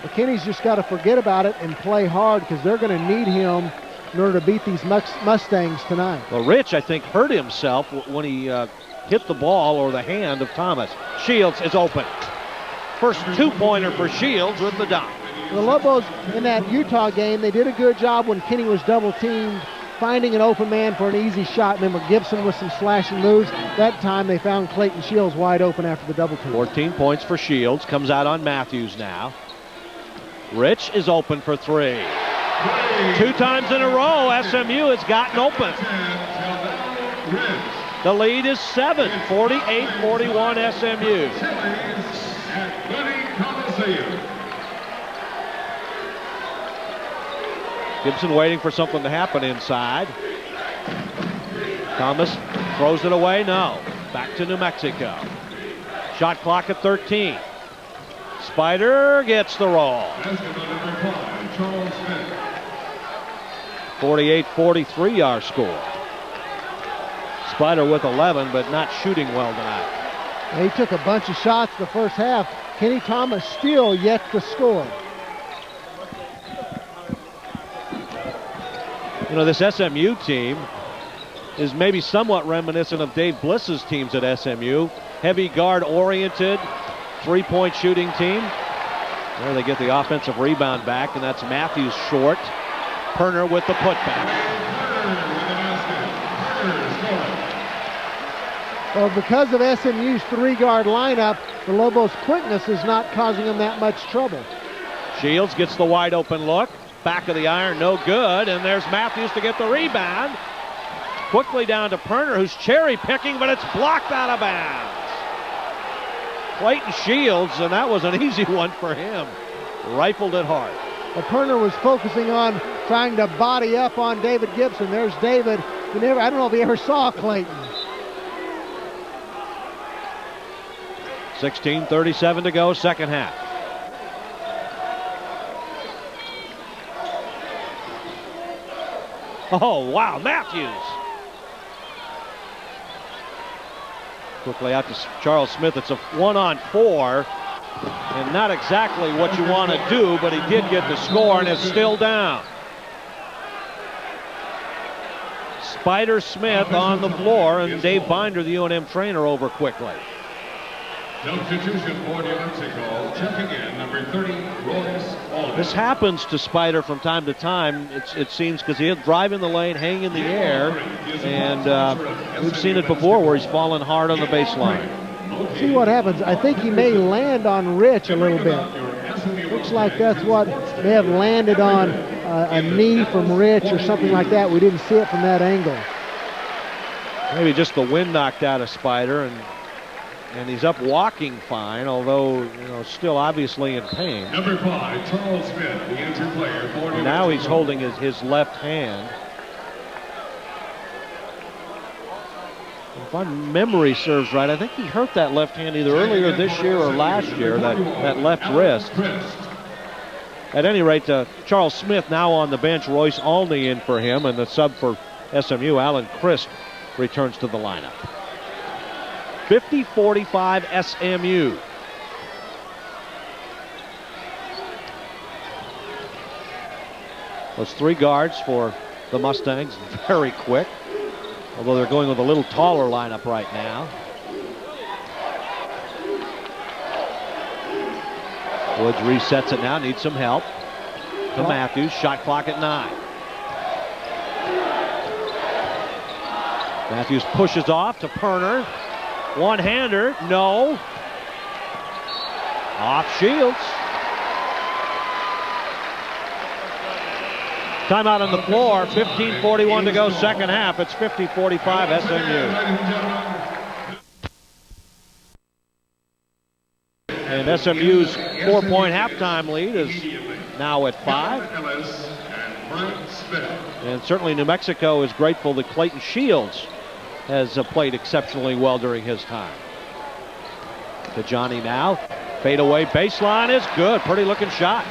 McKinney's just got to forget about it and play hard because they're going to need him in order to beat these Mustangs tonight. Well, Rich, I think, hurt himself when he hit the ball or the hand of Thomas. Shields is open. First two-pointer for Shields with the dunk. The Lobos in that Utah game, they did a good job when Kinney was double-teamed, finding an open man for an easy shot. Remember, Gibson with some slashing moves. That time they found Clayton Shields wide open after the double team. 14 points for Shields. Comes out on Matthews now. Rich is open for 3. 2 times in a row, SMU has gotten open. The lead is 7, 48-41 SMU. Gibson waiting for something to happen inside. Thomas throws it away, no. Back to New Mexico. Shot clock at 13. Spider gets the roll. 48-43 our score. Spider with 11, but not shooting well tonight. He took a bunch of shots the first half. Kenny Thomas still yet to score. You know, this SMU team is maybe somewhat reminiscent of Dave Bliss's teams at SMU. Heavy guard-oriented, three-point shooting team. There they get the offensive rebound back, and that's Matthews short. Perner with the putback. Well, because of SMU's 3-guard lineup, the Lobos' quickness is not causing them that much trouble. Shields gets the wide open look. Back of the iron, no good, and there's Matthews to get the rebound. Quickly down to Perner, who's cherry picking, but it's blocked out of bounds. Clayton Shields, and that was an easy one for him. Rifled it hard. Well, Perner was focusing on trying to body up on David Gibson. There's David. I don't know if he ever saw Clayton. 16:37 to go, second half. Oh, wow, Matthews. Quickly out to Charles Smith. It's a 1-on-4, and not exactly what you want to do, but he did get the score, and it's still down. Spider Smith on the floor, and Dave Binder, the UNM trainer, over quickly. Substitution for New Mexico, checking in, number 30, Royce Aldridge. This happens to Spider from time to time, it seems, because he'll drive in the lane, hang in the air, and we've seen it before where he's fallen hard on the baseline. See what happens. I think he may land on Rich a little bit. Looks like that's what may have landed on a knee from Rich or something like that. We didn't see it from that angle. Maybe just the wind knocked out of Spider, and he's up walking fine, although, still obviously in pain. Number 5, Charles Smith, the injured player for New Now he's Mexico. holding his left hand. If my memory serves right, I think he hurt that left hand either earlier this year or last year, that left wrist. At any rate, Charles Smith now on the bench, Royce Alney in for him, and the sub for SMU, Alan Christ, returns to the lineup. 50-45 SMU. Those 3 guards for the Mustangs, very quick. Although they're going with a little taller lineup right now. Woods resets it now, needs some help. To Matthews, shot clock at 9. Matthews pushes off to Perner. One-hander, no. Off Shields. Timeout on the floor, 15:41 to go second half. It's 50-45 SMU. And SMU's 4-point halftime lead is now at 5. And certainly New Mexico is grateful that Clayton Shields has played exceptionally well during his time. To Johnny now. Fade away baseline is good. Pretty looking shot.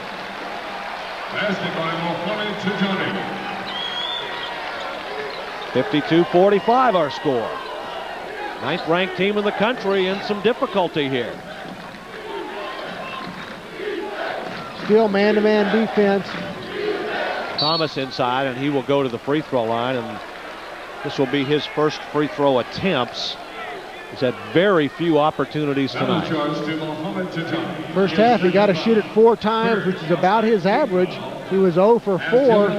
Basket by Mohamed Tijani. 52-45 our score. 9th ranked team in the country in some difficulty here. Still man-to-man defense. Thomas inside, and he will go to the free throw line, and this will be his first free throw attempts. He's had very few opportunities tonight. First half, he got to shoot it 4 times, which is about his average. He was 0 for 4.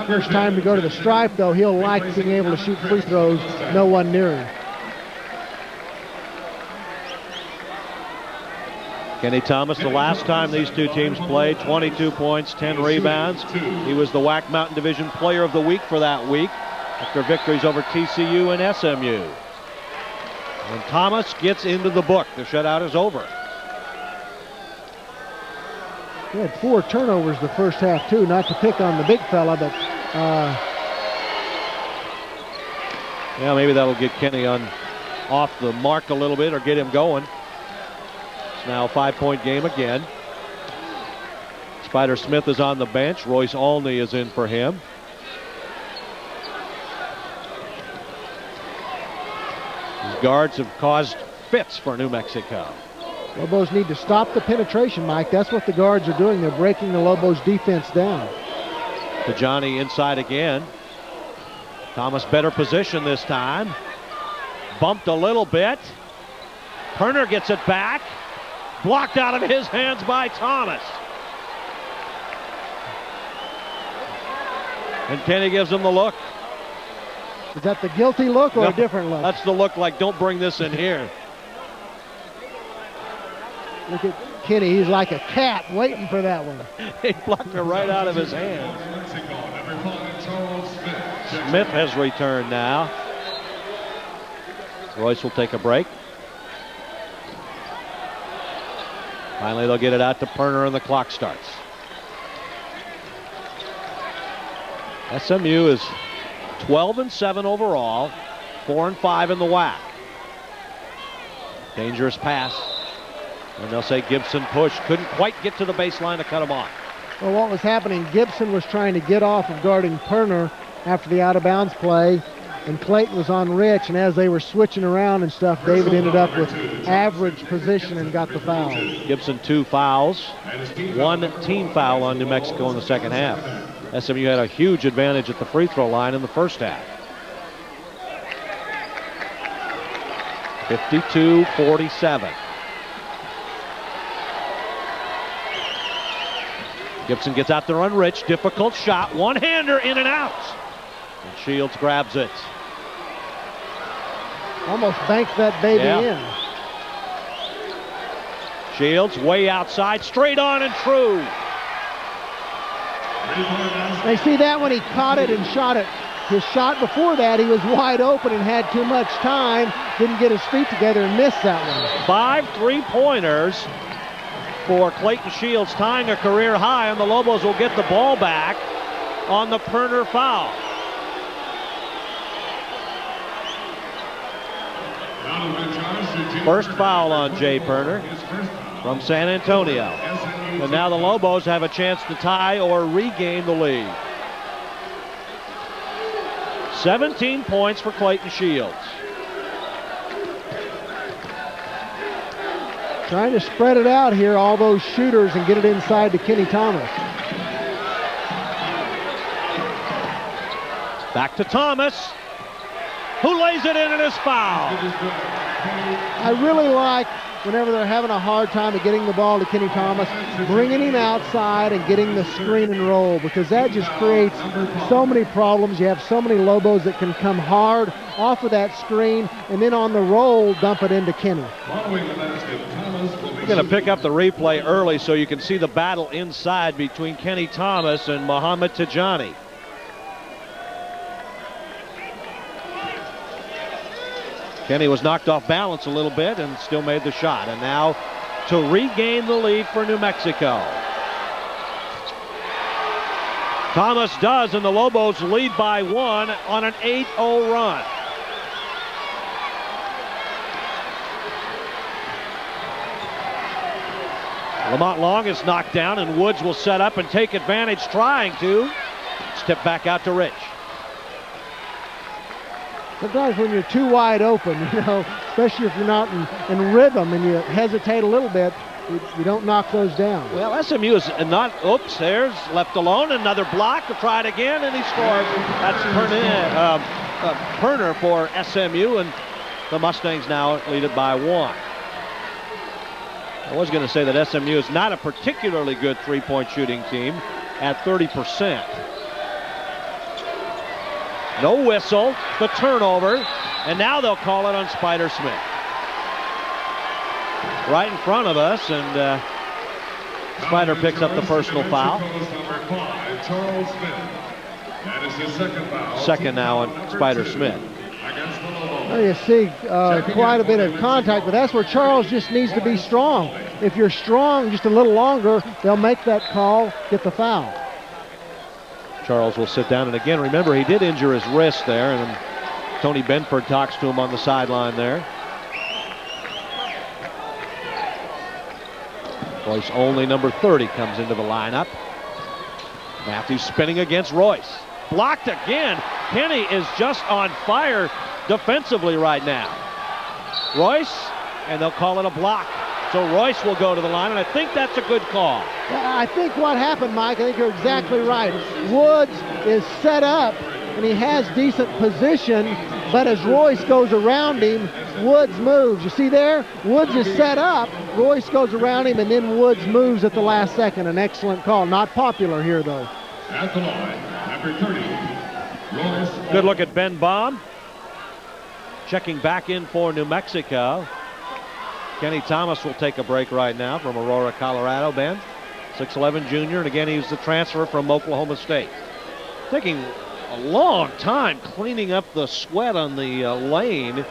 First time to go to the stripe, though, he'll like being able to shoot free throws. No one near him. Kenny Thomas, the last time these two teams played, 22 points, 10 rebounds. He was the WAC Mountain Division Player of the Week for that week after victories over TCU and SMU. When Thomas gets into the book, the shutout is over. He had 4 turnovers the first half, too. Not to pick on the big fella, but... yeah, maybe that'll get Kenny off the mark a little bit or get him going. It's now a 5-point game again. Spider Smith is on the bench. Royce Olney is in for him. These guards have caused fits for New Mexico. Lobos need to stop the penetration, Mike. That's what the guards are doing. They're breaking the Lobos defense down. To Johnny inside again. Thomas better position this time. Bumped a little bit. Perner gets it back. Blocked out of his hands by Thomas. And Kenny gives him the look. Is that the guilty look or a different look? That's the look like, don't bring this in here. Look at Kenny. He's like a cat waiting for that one. He blocked it right out of his hands. Smith has returned now. Royce will take a break. Finally, they'll get it out to Perner, and the clock starts. SMU is 12-7 overall, 4-5 in the WAC. Dangerous pass. And they'll say Gibson pushed. Couldn't quite get to the baseline to cut him off. Well, what was happening, Gibson was trying to get off of guarding Perner after the out-of-bounds play, and Clayton was on Rich, and as they were switching around and stuff, David ended up with average position and got the foul. Gibson 2 fouls, 1 team foul on New Mexico in the second half. SMU had a huge advantage at the free throw line in the first half. 52-47. Gibson gets out there on Rich. Difficult shot. One-hander in and out. And Shields grabs it. Almost banked that baby in. Shields way outside. Straight on and true. They see that when he caught it and shot it. His shot before that, he was wide open and had too much time. Didn't get his feet together and missed that one. 5 3-pointers for Clayton Shields, tying a career high, and the Lobos will get the ball back on the Perner foul. First foul on Jay Perner from San Antonio. And now the Lobos have a chance to tie or regain the lead. 17 points for Clayton Shields. Trying to spread it out here, all those shooters, and get it inside to Kenny Thomas. Back to Thomas, who lays it in and is fouled. I really like whenever they're having a hard time of getting the ball to Kenny Thomas, bringing him outside and getting the screen and roll, because that just creates so many problems. You have so many Lobos that can come hard off of that screen and then on the roll dump it into Kenny. We're going to pick up the replay early so you can see the battle inside between Kenny Thomas and Mohamed Tijani. Kenny was knocked off balance a little bit and still made the shot. And now to regain the lead for New Mexico. Thomas does, and the Lobos lead by 1 on an 8-0 run. Lamont Long is knocked down, and Woods will set up and take advantage, trying to. Step back out to Rich. Sometimes when you're too wide open, especially if you're not in rhythm and you hesitate a little bit, you don't knock those down. Well, SMU is not, oops, there's left alone. Another block to try it again, and he scores. That's Perner for SMU, and the Mustangs now lead it by 1. I was going to say that SMU is not a particularly good three-point shooting team at 30%. No whistle, the turnover, and now they'll call it on Spider Smith. Right in front of us, and Spider picks up the personal foul. Second now on Spider Smith. Well, you see quite a bit of contact, but that's where Charles just needs to be strong. If you're strong just a little longer, they'll make that call, get the foul. Charles will sit down, and again, remember, he did injure his wrist there, and Tony Benford talks to him on the sideline there. Royce only, number 30, comes into the lineup. Matthews spinning against Royce. Blocked again. Kenny is just on fire defensively right now. Royce, and they'll call it a block. So Royce will go to the line, and I think that's a good call. I think what happened, Mike, I think you're exactly right. Woods is set up, and he has decent position, but as Royce goes around him, Woods moves. You see there? Woods is set up, Royce goes around him, and then Woods moves at the last second. An excellent call. Not popular here, though. At the line, number 30, Royce. Good look at Ben Baum. Checking back in for New Mexico. Kenny Thomas will take a break right now from Aurora, Colorado. Ben, 6'11" junior, and again, he's the transfer from Oklahoma State. Taking a long time cleaning up the sweat on the lane,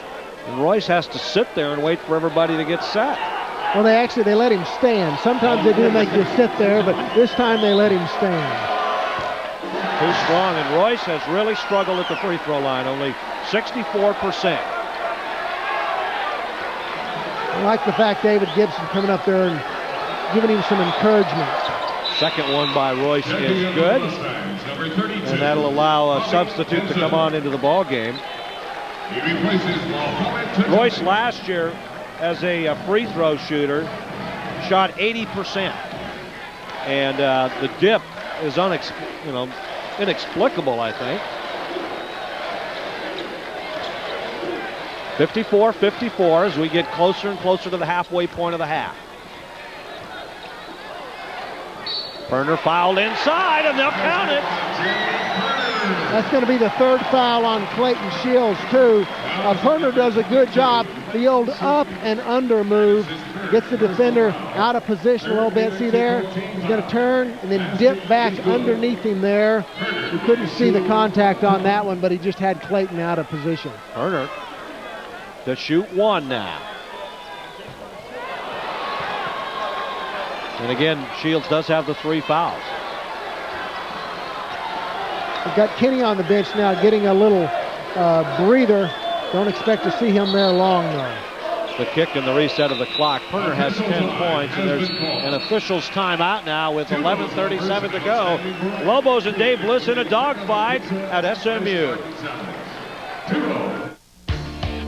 and Royce has to sit there and wait for everybody to get set. Well, they let him stand. Sometimes they do make you sit there, but this time they let him stand. Too strong, and Royce has really struggled at the free throw line, only 64%. I like the fact David Gibson coming up there and giving him some encouragement. Second one by Royce is good, and that'll allow a substitute to come on into the ball game. Royce last year, as a free throw shooter, shot 80%, and the dip is inexplicable, I think. 54-54 as we get closer and closer to the halfway point of the half. Perner fouled inside, and they'll count it. That's going to be the third foul on Clayton Shields, too. Perner does a good job. The old up and under move gets the defender out of position a little bit. See there? He's going to turn and then dip back underneath him there. You couldn't see the contact on that one, but he just had Clayton out of position. Perner to shoot one now. And again, Shields does have the 3 fouls. We've got Kenny on the bench now getting a little breather. Don't expect to see him there long, though. The kick and the reset of the clock. Perner has 10 points, and there's an official's timeout now with 11:37 to go. Lobos and Dave Bliss in a dogfight at SMU.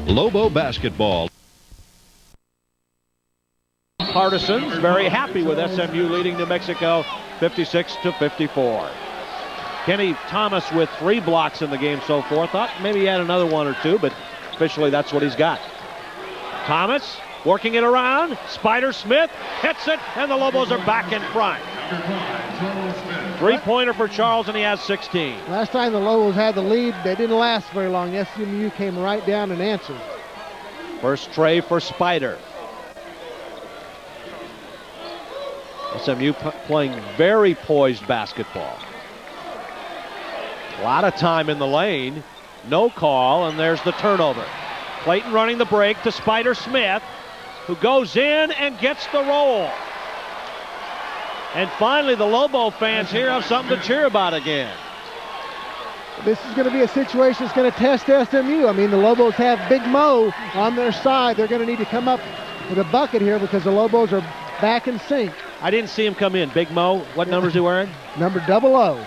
Lobo basketball. Partisans very happy with SMU leading New Mexico 56-54. Kenny Thomas with 3 blocks in the game so far. Thought maybe he had another 1 or 2, but officially that's what he's got. Thomas Working it around. Spider Smith hits it, and the Lobos are back in front. Three-pointer for Charles, and he has 16. Last time the Lobos had the lead, they didn't last very long. SMU came right down and answered. First tray for Spider. SMU playing very poised basketball. A lot of time in the lane. No call, and there's the turnover. Clayton running the break to Spider Smith, who goes in and gets the roll. And finally, the Lobo fans here have something to cheer about again. This is going to be a situation that's going to test SMU. I mean, the Lobos have Big Mo on their side. They're going to need to come up with a bucket here because the Lobos are back in sync. I didn't see him come in. Big Mo, what number is he wearing? Number 00.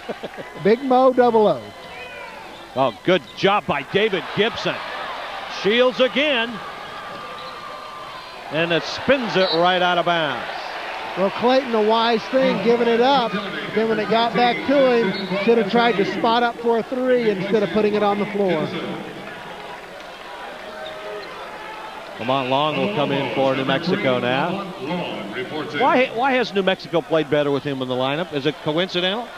Big Mo 00. Oh, good job by David Gibson. Shields again. And it spins it right out of bounds. Well, Clayton, a wise thing, giving it up. Then when it got back to him, should have tried to spot up for a three instead of putting it on the floor. Lamont Long will come in for New Mexico now. Why has New Mexico played better with him in the lineup? Is it coincidental?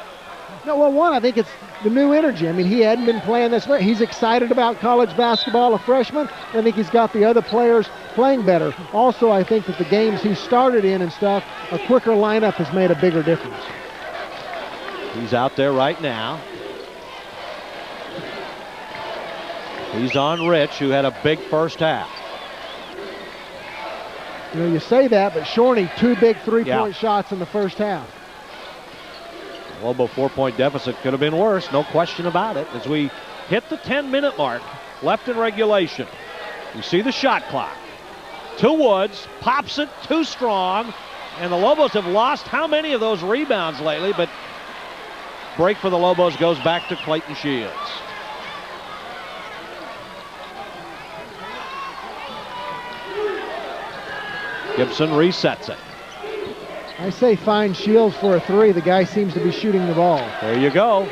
No, well, one, I think it's the new energy. I mean, he hadn't been playing this way. He's excited about college basketball, a freshman. I think he's got the other players playing better. Also, I think that the games he started in and stuff, a quicker lineup has made a bigger difference. He's out there right now. He's on Rich, who had a big first half. You know, you say that, but Shorney, 2 big three-point shots in the first half. Lobo 4-point deficit could have been worse, no question about it. As we hit the 10-minute mark, left in regulation, you see the shot clock. To Woods, pops it too strong, and the Lobos have lost how many of those rebounds lately, but break for the Lobos goes back to Clayton Shields. Gibson resets it. I say find Shields for a three. The guy seems to be shooting the ball. There you go.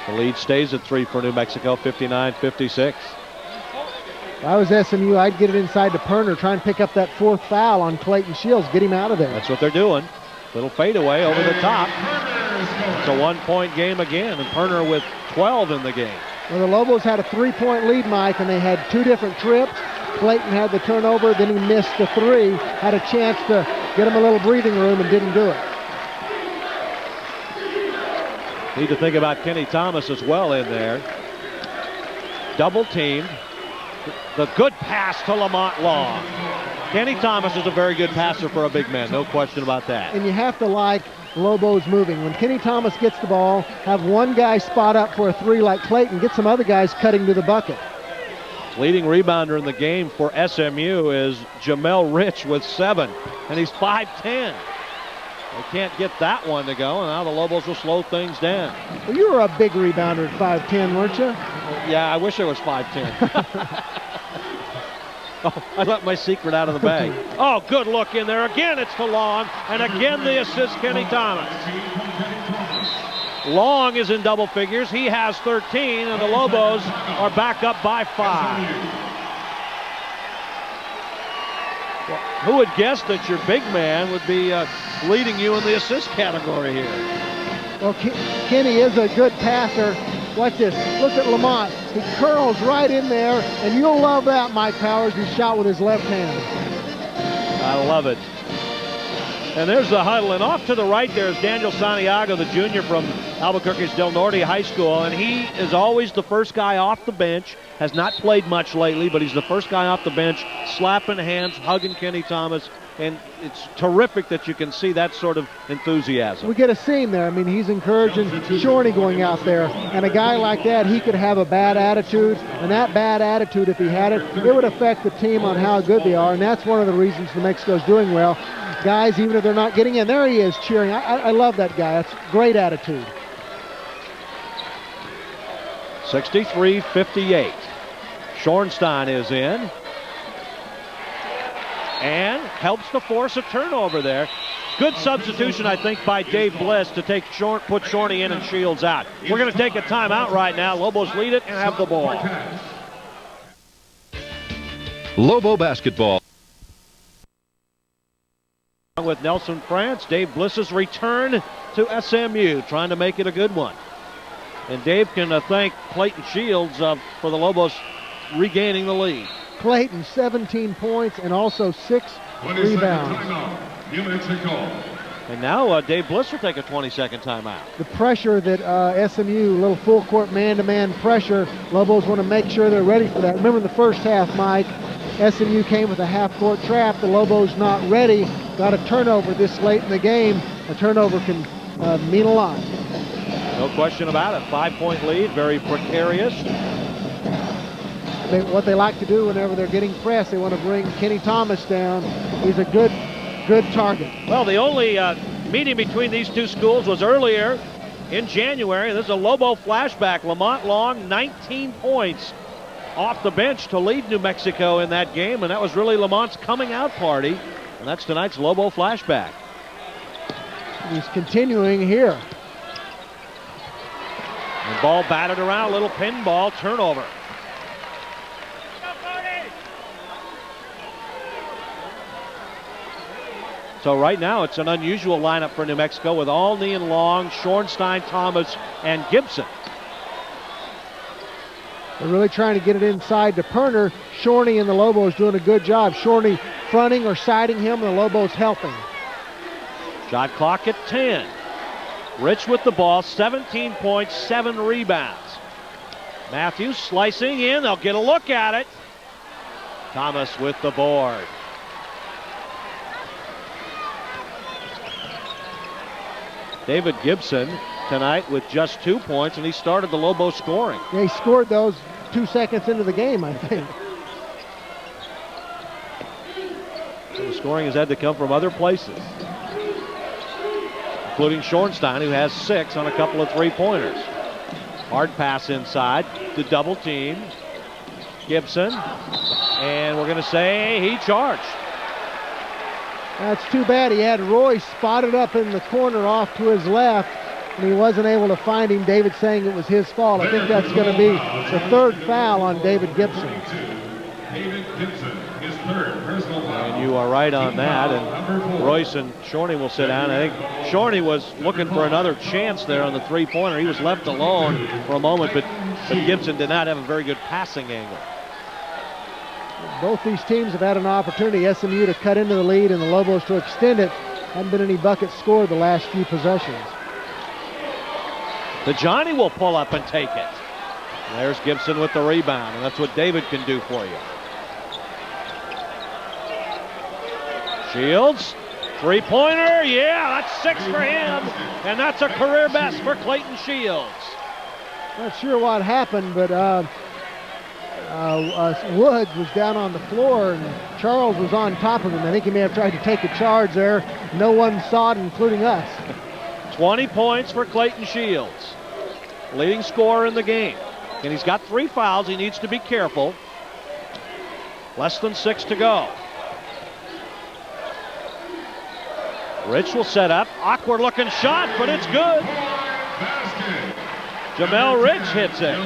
The lead stays at 3 for New Mexico, 59-56. If I was SMU, I'd get it inside to Perner, try and pick up that 4th foul on Clayton Shields, get him out of there. That's what they're doing. Little fadeaway over the top. It's a 1-point game again, and Perner with 12 in the game. Well, the Lobos had a 3-point lead, Mike, and they had 2 different trips. Clayton had the turnover, then he missed the 3. Had a chance to get him a little breathing room and didn't do it. Need to think about Kenny Thomas as well in there. Double teamed. The good pass to Lamont Long. Kenny Thomas is a very good passer for a big man, no question about that. And you have to like Lobos moving. When Kenny Thomas gets the ball, have one guy spot up for a 3 like Clayton, get some other guys cutting to the bucket. Leading rebounder in the game for SMU is Jamel Rich with 7, and he's 5'10". They can't get that one to go, and now the Lobos will slow things down. Well, you were a big rebounder at 5'10", weren't you? Yeah, I wish I was 5'10". Oh, I let my secret out of the bag. Oh, good look in there. Again, it's to Long, and again the assist, Kenny Thomas. Long is in double figures. He has 13, and the Lobos are back up by 5. Well, who would guess that your big man would be leading you in the assist category here? Well, Kenny is a good passer. Watch this. Look at Lamont. He curls right in there, and you'll love that, Mike Powers. He shot with his left hand. I love it. And there's the huddle, and off to the right there is Daniel Santiago, the junior from Albuquerque's Del Norte High School, and he is always the first guy off the bench. Has not played much lately, but he's the first guy off the bench, slapping hands, hugging Kenny Thomas, and it's terrific that you can see that sort of enthusiasm. We get a scene there. I mean, he's encouraging Shorney going out there, and a guy like that, he could have a bad attitude, and that bad attitude, if he had it, it would affect the team on how good they are, and that's one of the reasons New Mexico's doing well. Guys, even if they're not getting in, there he is cheering. I love that guy. That's great attitude. 63-58. Schornstein is in and helps to force a turnover there. Good substitution, I think, by Dave Bliss to put Shorney in and Shields out. We're going to take a timeout right now. Lobos lead it and have the ball. Lobo basketball. With Nelson France, Dave Bliss's return to SMU, trying to make it a good one. And Dave can thank Clayton Shields for the Lobos regaining the lead. Clayton, 17 points and also 6 rebounds. And now Dave Bliss will take a 20-second timeout. The pressure that SMU, little full court man-to-man pressure, Lobos want to make sure they're ready for that. Remember in the first half, Mike, SMU came with a half-court trap. The Lobos not ready. Got a turnover this late in the game. A turnover can mean a lot. No question about it. 5-point lead, very precarious. What they like to do whenever they're getting pressed, they want to bring Kenny Thomas down. He's a good target. Well, the only meeting between these two schools was earlier in January. This is a Lobo flashback. Lamont Long, 19 points off the bench to lead New Mexico in that game, and that was really Lamont's coming out party, and that's tonight's Lobo flashback. He's continuing here. The ball batted around, a little pinball turnover. So right now it's an unusual lineup for New Mexico with Alney and Long, Schornstein, Thomas, and Gibson. They're really trying to get it inside to Perner. Shorney and the Lobos doing a good job. Shorney fronting or siding him, and the Lobos helping. Shot clock at 10. Rich with the ball, 17 points, 7 rebounds. Matthews slicing in, they'll get a look at it. Thomas with the board. David Gibson tonight with just 2 points, and he started the Lobos scoring. Yeah, he scored those 2 seconds into the game, I think. So the scoring has had to come from other places, including Schornstein, who has 6 on a couple of three-pointers. Hard pass inside, the double team. Gibson, and we're going to say he charged. That's too bad. He had Roy spotted up in the corner off to his left, and he wasn't able to find him. David saying it was his fault. I think that's going to be the 3rd foul on David Gibson. David Gibson, his 3rd personal foul. And you are right on that. And Royce and Shorney will sit down. I think Shorney was looking for another chance there on the three-pointer. He was left alone for a moment, but Gibson did not have a very good passing angle. Both these teams have had an opportunity, SMU to cut into the lead and the Lobos to extend it. Hadn't been any buckets scored the last few possessions. The Johnny will pull up and take it. There's Gibson with the rebound, and that's what David can do for you. Shields, three-pointer, yeah, that's 6 for him, and that's a career best for Clayton Shields. Not sure what happened, but Woods was down on the floor, and Charles was on top of him. I think he may have tried to take a charge there. No one saw it, including us. 20 points for Clayton Shields, leading scorer in the game. And he's got 3 fouls. He needs to be careful. Less than 6 to go. Rich will set up. Awkward looking shot, but it's good. Jamel Rich hits it.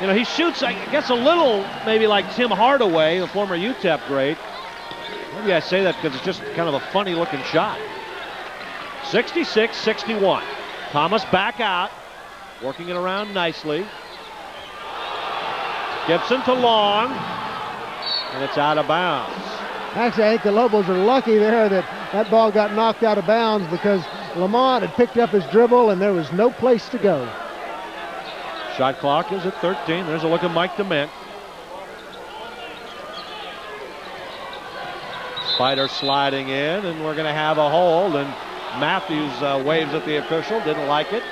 You know, he shoots, I guess, a little maybe like Tim Hardaway, the former UTEP great. Maybe I say that because it's just kind of a funny looking shot. 66-61. Thomas back out, working it around nicely. Gibson to Long, and it's out of bounds. Actually, I think the Lobos are lucky there that ball got knocked out of bounds because Lamont had picked up his dribble and there was no place to go. Shot clock is at 13. There's a look at Mike DeMint. Spider sliding in, and we're going to have a hold, and Matthews waves at the official, didn't like it,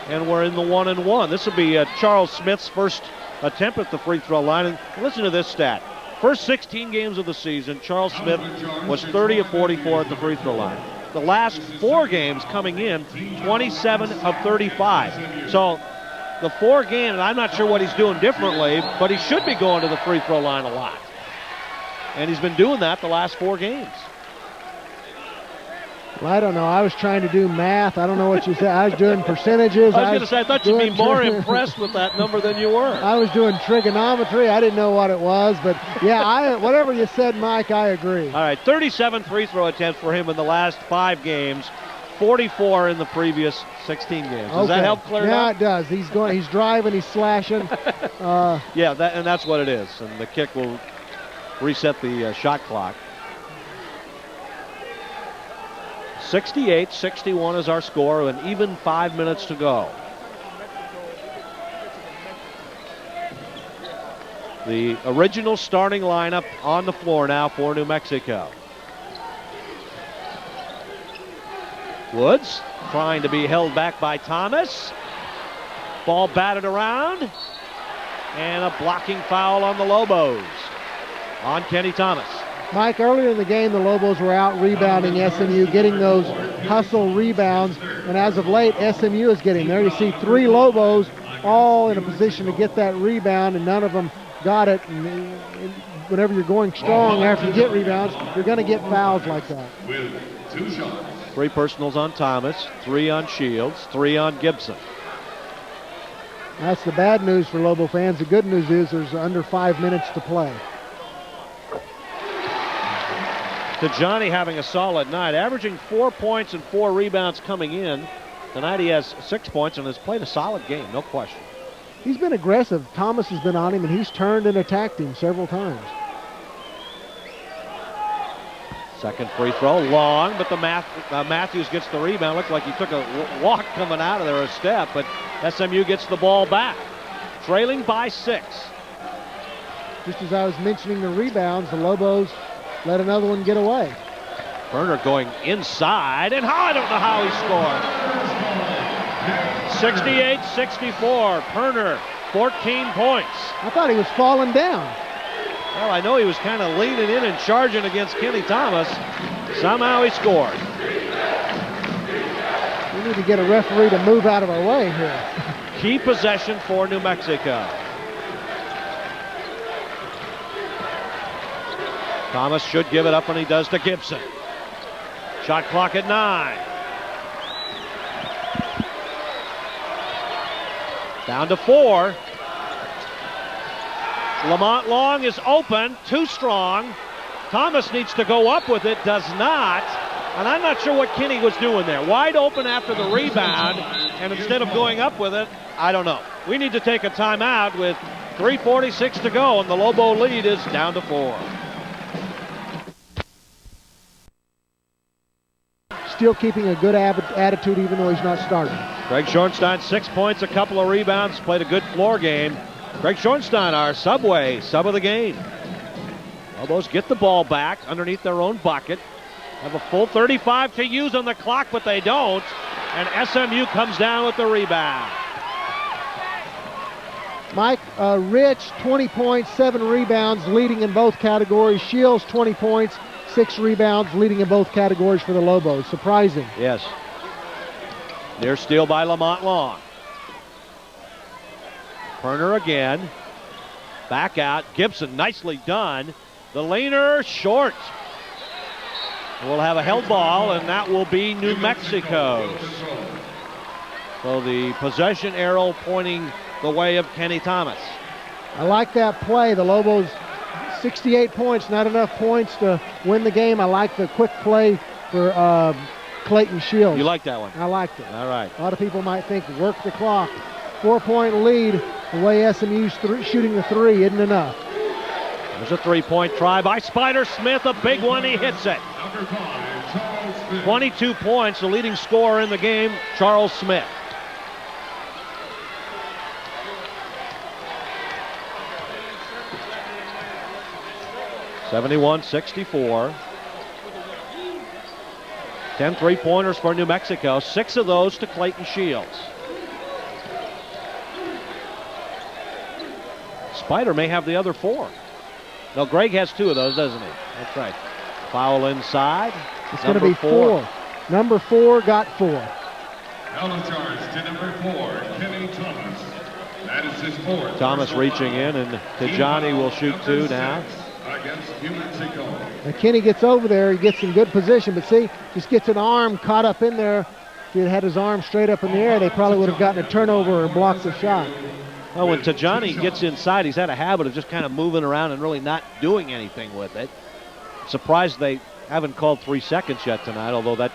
and we're in the 1-and-1. This will be Charles Smith's first attempt at the free throw line, and listen to this stat. First 16 games of the season, Charles Smith was 30 of 44 at the free throw line. The last 4 games coming in, 27 of 35. So the 4 games, and I'm not sure what he's doing differently, but he should be going to the free throw line a lot. And he's been doing that the last 4 games. Well, I don't know. I was trying to do math. I don't know what you said. I was doing percentages. I was going to say, I thought you'd be more impressed with that number than you were. I was doing trigonometry. I didn't know what it was. But, yeah, whatever you said, Mike, I agree. All right, 37 free throw attempts for him in the last 5 games, 44 in the previous 16 games. Does that help clear it up? Yeah, it does. He's driving, he's slashing. Yeah, and that's what it is. And the kick will reset the shot clock. 68-61 is our score, and even 5 minutes to go. The original starting lineup on the floor now for New Mexico. Woods trying to be held back by Thomas. Ball batted around, and a blocking foul on the Lobos on Kenny Thomas. Mike, earlier in the game, the Lobos were out rebounding SMU, getting those hustle rebounds, and as of late, SMU is getting there. You see 3 Lobos all in a position to get that rebound, and none of them got it. And whenever you're going strong after you get rebounds, you're going to get fouls like that. With 2 shots. 3 personals on Thomas, 3 on Shields, 3 on Gibson. That's the bad news for Lobo fans. The good news is there's under 5 minutes to play. Johnny having a solid night, averaging 4 points and 4 rebounds coming in. Tonight he has 6 points and has played a solid game, no question. He's been aggressive. Thomas has been on him, and he's turned and attacked him several times. Second free throw, long, but Matthews gets the rebound. Looked like he took a walk coming out of there, a step, but SMU gets the ball back. Trailing by 6. Just as I was mentioning the rebounds, the Lobos let another one get away. Burner going inside, and I don't know how he scored. 68-64, Perner, 14 points. I thought he was falling down. Well, I know he was kind of leaning in and charging against Kenny Thomas. Somehow he scored. We need to get a referee to move out of our way here. Key possession for New Mexico. Thomas should give it up, and he does to Gibson. Shot clock at 9. Down to 4. Lamont Long is open, too strong. Thomas needs to go up with it, does not. And I'm not sure what Kenny was doing there. Wide open after the rebound, and instead of going up with it, I don't know. We need to take a timeout with 3:46 to go, and the Lobo lead is down to 4. Still keeping a good attitude even though he's not starting. Greg Schornstein, 6 points, a couple of rebounds, played a good floor game. Greg Schornstein, our sub of the game. Lobos get the ball back underneath their own bucket. Have a full 35 to use on the clock, but they don't. And SMU comes down with the rebound. Mike, Rich, 20 points, 7 rebounds, leading in both categories. Shields, 20 points, 6 rebounds, leading in both categories for the Lobos. Surprising. Yes. Near steal by Lamont Long. Perner again. Back out. Gibson, nicely done. The leaner, short. We'll have a held ball, and that will be New Mexico's. So the possession arrow pointing the way of Kenny Thomas. I like that play. The Lobos, 68 points, not enough points to win the game. I like the quick play for Clayton Shields. You like that one? I liked it. All right. A lot of people might think work the clock. 4-point lead. The way SMU's shooting the 3 isn't enough. There's a 3-point try by Spider Smith. A big one. He hits it. 22 points, the leading scorer in the game, Charles Smith. (71-64). 10 3-pointers for New Mexico. 6 of those to Clayton Shields. Spider may have the other 4. No, Greg has 2 of those, doesn't he? That's right. Foul inside. It's going to be 4. Number 4 got 4. Foul charge to number 4, Kenny Thomas. That is his 4th. Thomas reaching in, and Tajani will shoot 2 now. against New Mexico. Now Kenny gets over there, he gets in good position, but see, just gets an arm caught up in there. If he had had his arm straight up in the air, they probably would have gotten a turnover or blocked the shot. Well, when Tajani gets inside, he's had a habit of just kind of moving around and really not doing anything with it. Surprised they haven't called 3 seconds yet tonight, although that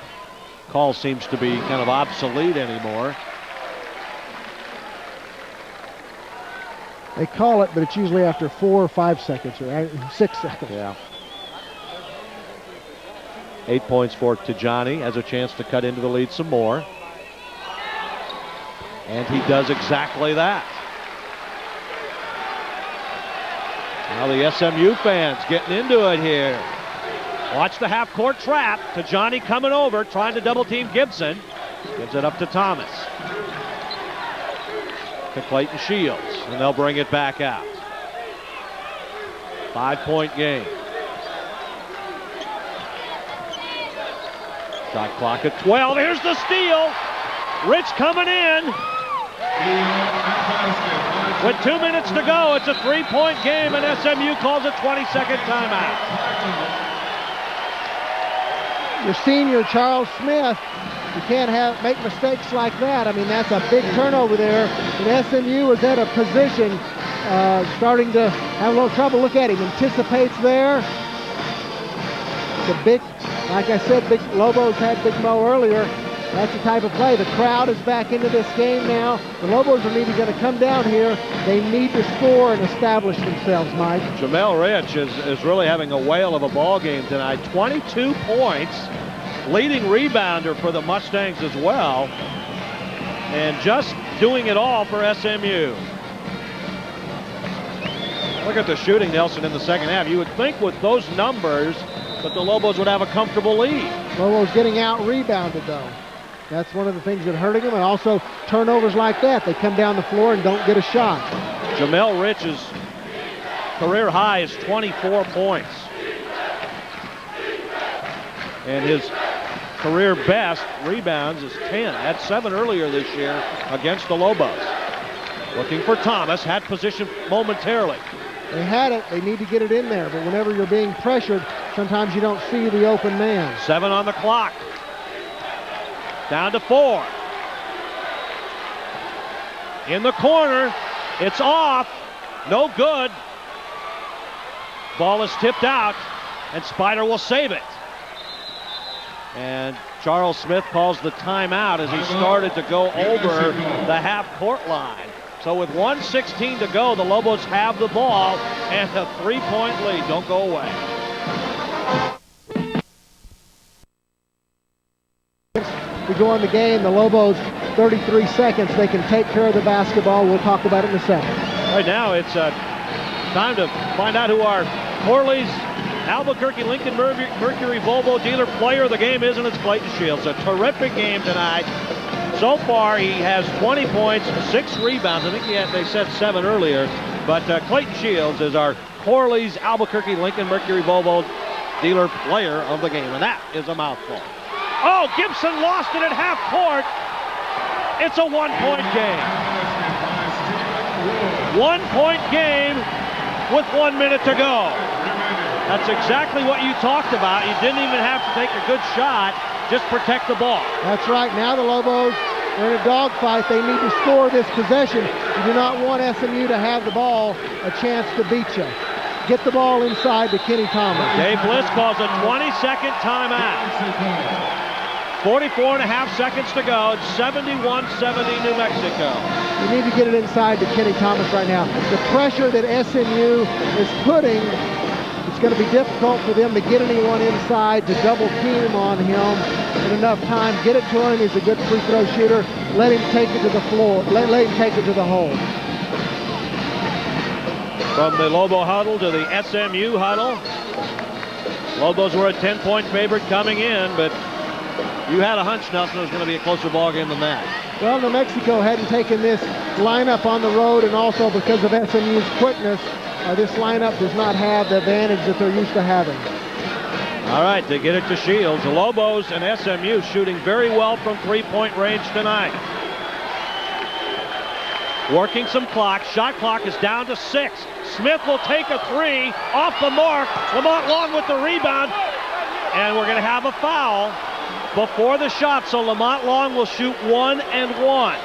call seems to be kind of obsolete anymore. They call it, but it's usually after 4 or 5 seconds, or 6 seconds. Yeah. 8 points for Tajani. Has a chance to cut into the lead some more. And he does exactly that. Now the SMU fans getting into it here. Watch the half-court trap. Tajani coming over, trying to double-team Gibson. Gives it up to Thomas. To Clayton Shields, and they'll bring it back out. 5-point game. Shot clock at 12. Here's the steal. Rich coming in. With 2 minutes to go, it's a 3-point game, and SMU calls a 20-second timeout. Your senior, Charles Smith, you can't make mistakes like that. I mean, that's a big turnover there. And SMU is at a position starting to have a little trouble. Look at him, anticipates there. The big, like I said, Big Lobos had Big Mo earlier. That's the type of play. The crowd is back into this game now. The Lobos are maybe going to come down here. They need to score and establish themselves, Mike. Jamel Rich is really having a whale of a ball game tonight. 22 points. Leading rebounder for the Mustangs as well. And just doing it all for SMU. Look at the shooting, Nelson, in the second half. You would think with those numbers that the Lobos would have a comfortable lead. Lobos getting out-rebounded, though. That's one of the things that hurting them, and also turnovers like that. They come down the floor and don't get a shot. Jamel Rich's career high is 24 points. And his career best rebounds is 10. Had 7 earlier this year against the Lobos. Looking for Thomas, had position momentarily. They had it, they need to get it in there, but whenever you're being pressured, sometimes you don't see the open man. 7 on the clock. Down to 4. In the corner, it's off, no good. Ball is tipped out, and Spider will save it. And Charles Smith calls the timeout as he started to go over the half-court line. So with 1:16 to go, the Lobos have the ball and a 3-point lead. Don't go away. We go on the game, the Lobos, 33 seconds. They can take care of the basketball. We'll talk about it in a second. Right now, it's time to find out who our Corley's Albuquerque Lincoln Mercury Volvo dealer player of the game is, and it's Clayton Shields. A terrific game tonight. So far, he has 20 points, 6 rebounds. I think they said 7 earlier. But Clayton Shields is our Corley's Albuquerque Lincoln Mercury Volvo dealer player of the game, and that is a mouthful. Oh, Gibson lost it at half court. It's a 1-point game. 1-point game with 1 minute to go. That's exactly what you talked about. You didn't even have to take a good shot. Just protect the ball. That's right. Now the Lobos are in a dogfight. They need to score this possession. You do not want SMU to have the ball a chance to beat you. Get the ball inside to Kenny Thomas. Dave Bliss calls a 20-second timeout. 44 and a half seconds to go. It's 71-70 New Mexico. You need to get it inside to Kenny Thomas right now. The pressure that SMU is putting, it's going to be difficult for them to get anyone inside to double team on him in enough time. Get it to him. He's a good free throw shooter. Let him take it to the floor. Let him take it to the hole. From the Lobo huddle to the SMU huddle. Lobos were a 10-point favorite coming in, but you had a hunch, Nelson, it was going to be a closer ball game than that. Well, New Mexico hadn't taken this lineup on the road, and also because of SMU's quickness, this lineup does not have the advantage that they're used to having. All right, they get it to Shields. The Lobos and SMU shooting very well from three-point range tonight. Working some clock. Shot clock is down to 6. Smith will take a three off the mark. Lamont Long with the rebound. And we're going to have a foul before the shot, so Lamont Long will shoot 1 and 1.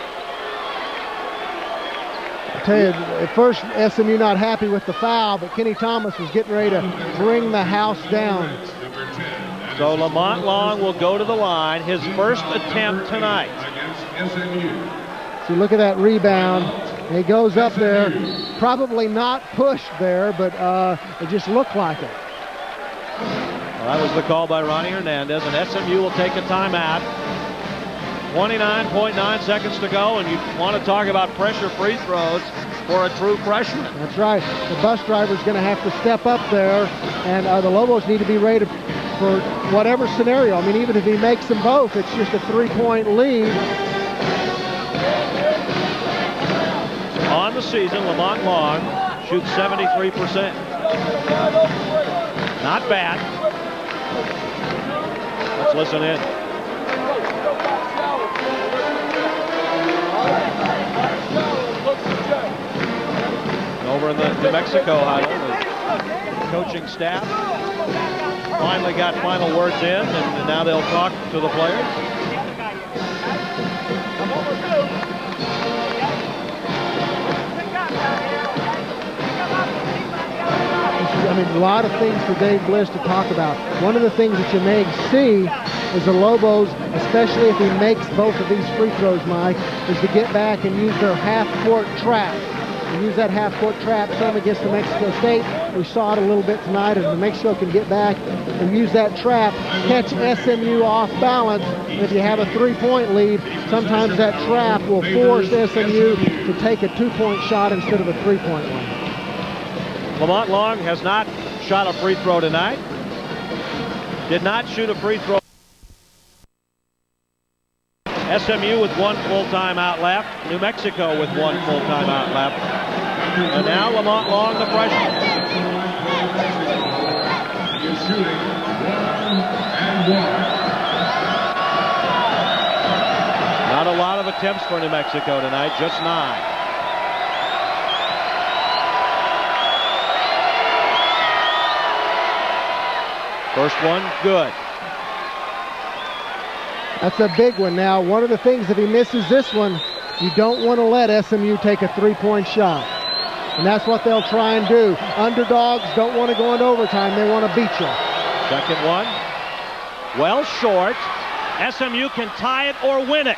I tell you, at first SMU not happy with the foul, but Kenny Thomas was getting ready to bring the house down. So Lamont Long will go to the line, his first attempt tonight. So look at that rebound. He goes up there, probably not pushed there, but it just looked like it. Well, that was the call by Ronnie Hernandez, and SMU will take a timeout. 29.9 seconds to go, and you want to talk about pressure free throws for a true freshman. That's right. The bus driver's going to have to step up there, and the Lobos need to be ready for whatever scenario. I mean, even if he makes them both, it's just a 3-point lead. On the season, Lamont Long shoots 73%. Not bad. Let's listen in. Over in the New Mexico huddle, the coaching staff finally got final words in, and now they'll talk to the players. I mean, a lot of things for Dave Bliss to talk about. One of the things that you may see is the Lobos, especially if he makes both of these free throws, Mike, is to get back and use their half-court trap. And use that half-court trap some against New Mexico State. We saw it a little bit tonight, as New Mexico can get back and use that trap, catch SMU off balance. And if you have a 3-point lead, sometimes that trap will force SMU to take a 2-point shot instead of a 3-point one. Lamont Long has not shot a free throw tonight. Did not shoot a free throw. SMU with 1 full timeout left. New Mexico with 1 full timeout left. And now Lamont Long, the freshman. He is shooting 1 and 1. Not a lot of attempts for New Mexico tonight, just 9. First one, good. That's a big one. Now, one of the things, if he misses this one, you don't want to let SMU take a 3-point shot. And that's what they'll try and do. Underdogs don't want to go into overtime. They want to beat you. Second one, well short. SMU can tie it or win it.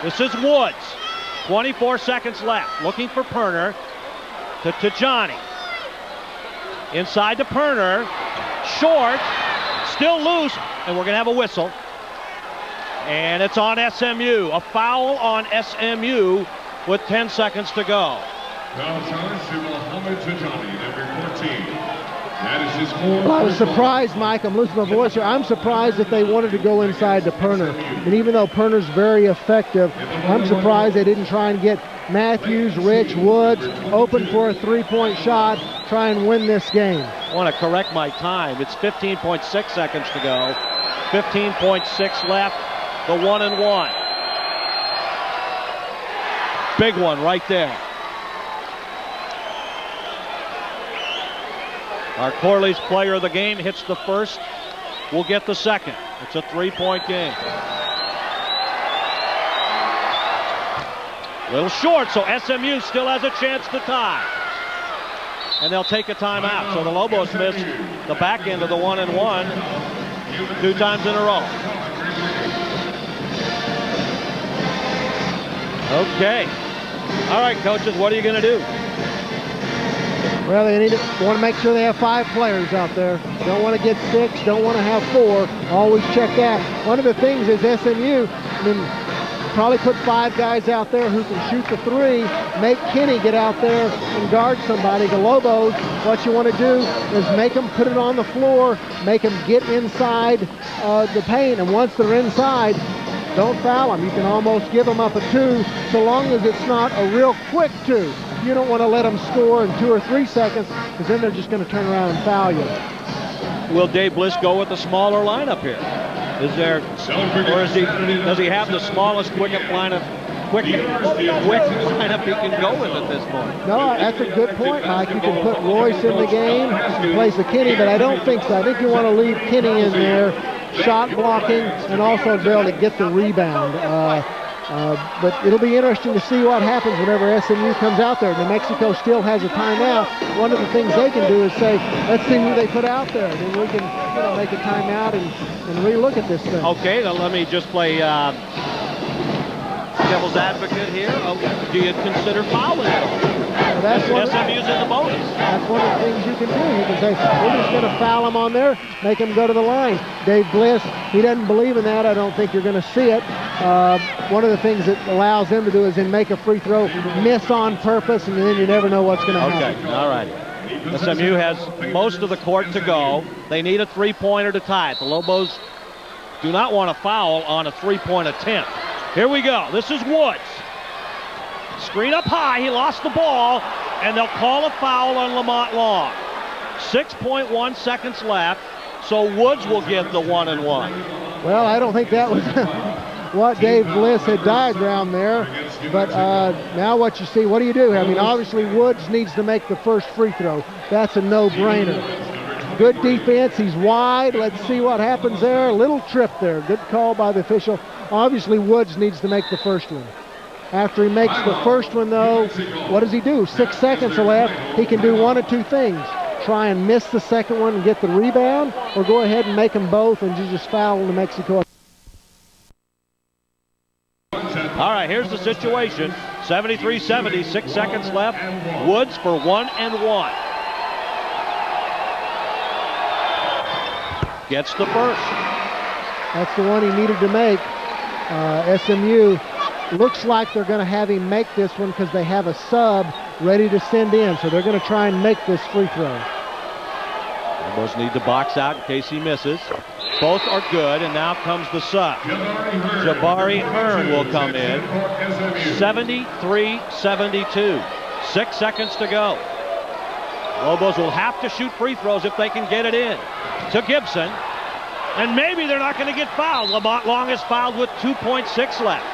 This is Woods. 24 seconds left. Looking for Perner to Johnny. Inside to Perner. Short. Still loose. And we're going to have a whistle. And it's on SMU. A foul on SMU with 10 seconds to go. Foul charge to Mohamed Tajani, number 14. That is his fourth. Well, I was surprised, Mike. I'm losing my voice here. I'm surprised that they wanted to go inside to Perner. And even though Perner's very effective, I'm surprised they didn't try and get Matthews, Rich, Woods open for a 3-point shot, try and win this game. I want to correct my time. It's 15.6 seconds to go. 15.6 left. The 1 and 1. Big one right there. Our Corley's player of the game hits the first. We'll get the second. It's a 3-point game. Little short, so SMU still has a chance to tie. And they'll take a timeout. So the Lobos missed the back end of the 1 and 1 2 times in a row. Okay. All right, coaches, what are you going to do? Well, they want to make sure they have 5 players out there. Don't want to get 6, don't want to have 4. Always check that. One of the things is SMU, probably put 5 guys out there who can shoot the 3, make Kenny get out there and guard somebody. The Lobos, what you want to do is make them put it on the floor, make them get inside the paint, and once they're inside, don't foul them. You can almost give them up a 2, so long as it's not a real quick 2. You don't want to let them score in 2 or 3 seconds, because then they're just going to turn around and foul you. Will Dave Bliss go with a smaller lineup here? Is there, or does he have the smallest, quickest lineup quick lineup he can go with at this point. No, that's a good point, Mike. You can put Royce in the game in place of Kenny, but I don't think so. I think you want to leave Kenny in there, shot blocking, and also be able to get the rebound. But it'll be interesting to see what happens whenever SMU comes out there. New Mexico still has a timeout. One of the things they can do is say, let's see who they put out there. Then we can make a timeout and re-look at this thing. Okay, now let me just play devil's advocate here. Do you consider fouling at all? Well, that's one SMU's in the bonus. That's one of the things you can do. You can say, we're just going to foul him on there, make him go to the line. Dave Bliss, he doesn't believe in that. I don't think you're going to see it. One of the things that allows them to do is then make a free throw, miss on purpose, and then you never know what's going to happen. Okay, all right. SMU has most of the court to go. They need a three-pointer to tie it. The Lobos do not want to foul on a three-point attempt. Here we go. This is Woods. Screen up high. He lost the ball, and they'll call a foul on Lamont Long. 6.1 seconds left, so Woods will give the 1-and-1. Well, I don't think that was what Dave Bliss had diagrammed there, but now what you see, what do you do? I mean, obviously Woods needs to make the first free throw. That's a no-brainer. Good defense. He's wide. Let's see what happens there. A little trip there. Good call by the official. Obviously, Woods needs to make the first one. After he makes the first one, though, what does he do? 6 seconds left. He can do one of two things. Try and miss the second one and get the rebound, or go ahead and make them both and you just foul New Mexico. All right, here's the situation. 73-70, 6 seconds left. Woods for 1-and-1. Gets the first. That's the one he needed to make. SMU looks like they're going to have him make this one because they have a sub ready to send in, so they're going to try and make this free throw. Lobos need to box out in case he misses. Both are good, and now comes the sub. Jabari Hearn will come in. 73-72. 6 seconds to go. Lobos will have to shoot free throws if they can get it in. To Gibson. And maybe they're not going to get fouled. Lamont Long is fouled with 2.6 left.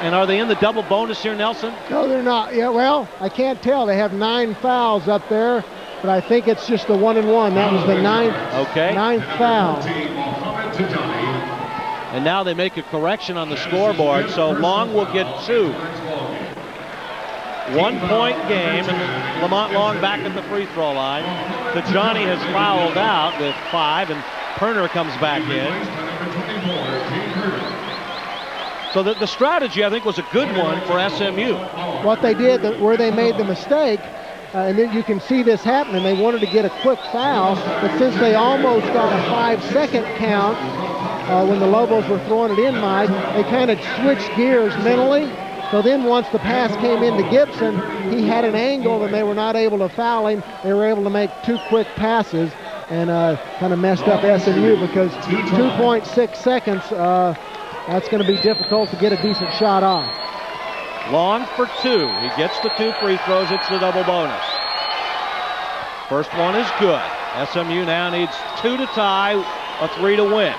And are they in the double bonus here, Nelson? No, they're not. Yeah, well, I can't tell. They have 9 fouls up there, but I think it's just the 1-and-1. That was the ninth foul. And now they make a correction on the scoreboard, so Long will get 2. 1-point game, and Lamont Long back at the free throw line. Tajani has fouled out with 5, and Perner comes back in. So the strategy, I think, was a good one for SMU. What they did, where they made the mistake, and then you can see this happening, they wanted to get a quick foul, but since they almost got a 5-second count when the Lobos were throwing it in, Mike, they kind of switched gears mentally. So then once the pass came into Gibson, he had an angle and they were not able to foul him. They were able to make 2 quick passes and kind of messed up SMU because 2.6 seconds, that's going to be difficult to get a decent shot off. Long for 2. He gets the 2 free throws. It's the double bonus. First one is good. SMU now needs 2 to tie, a 3 to win.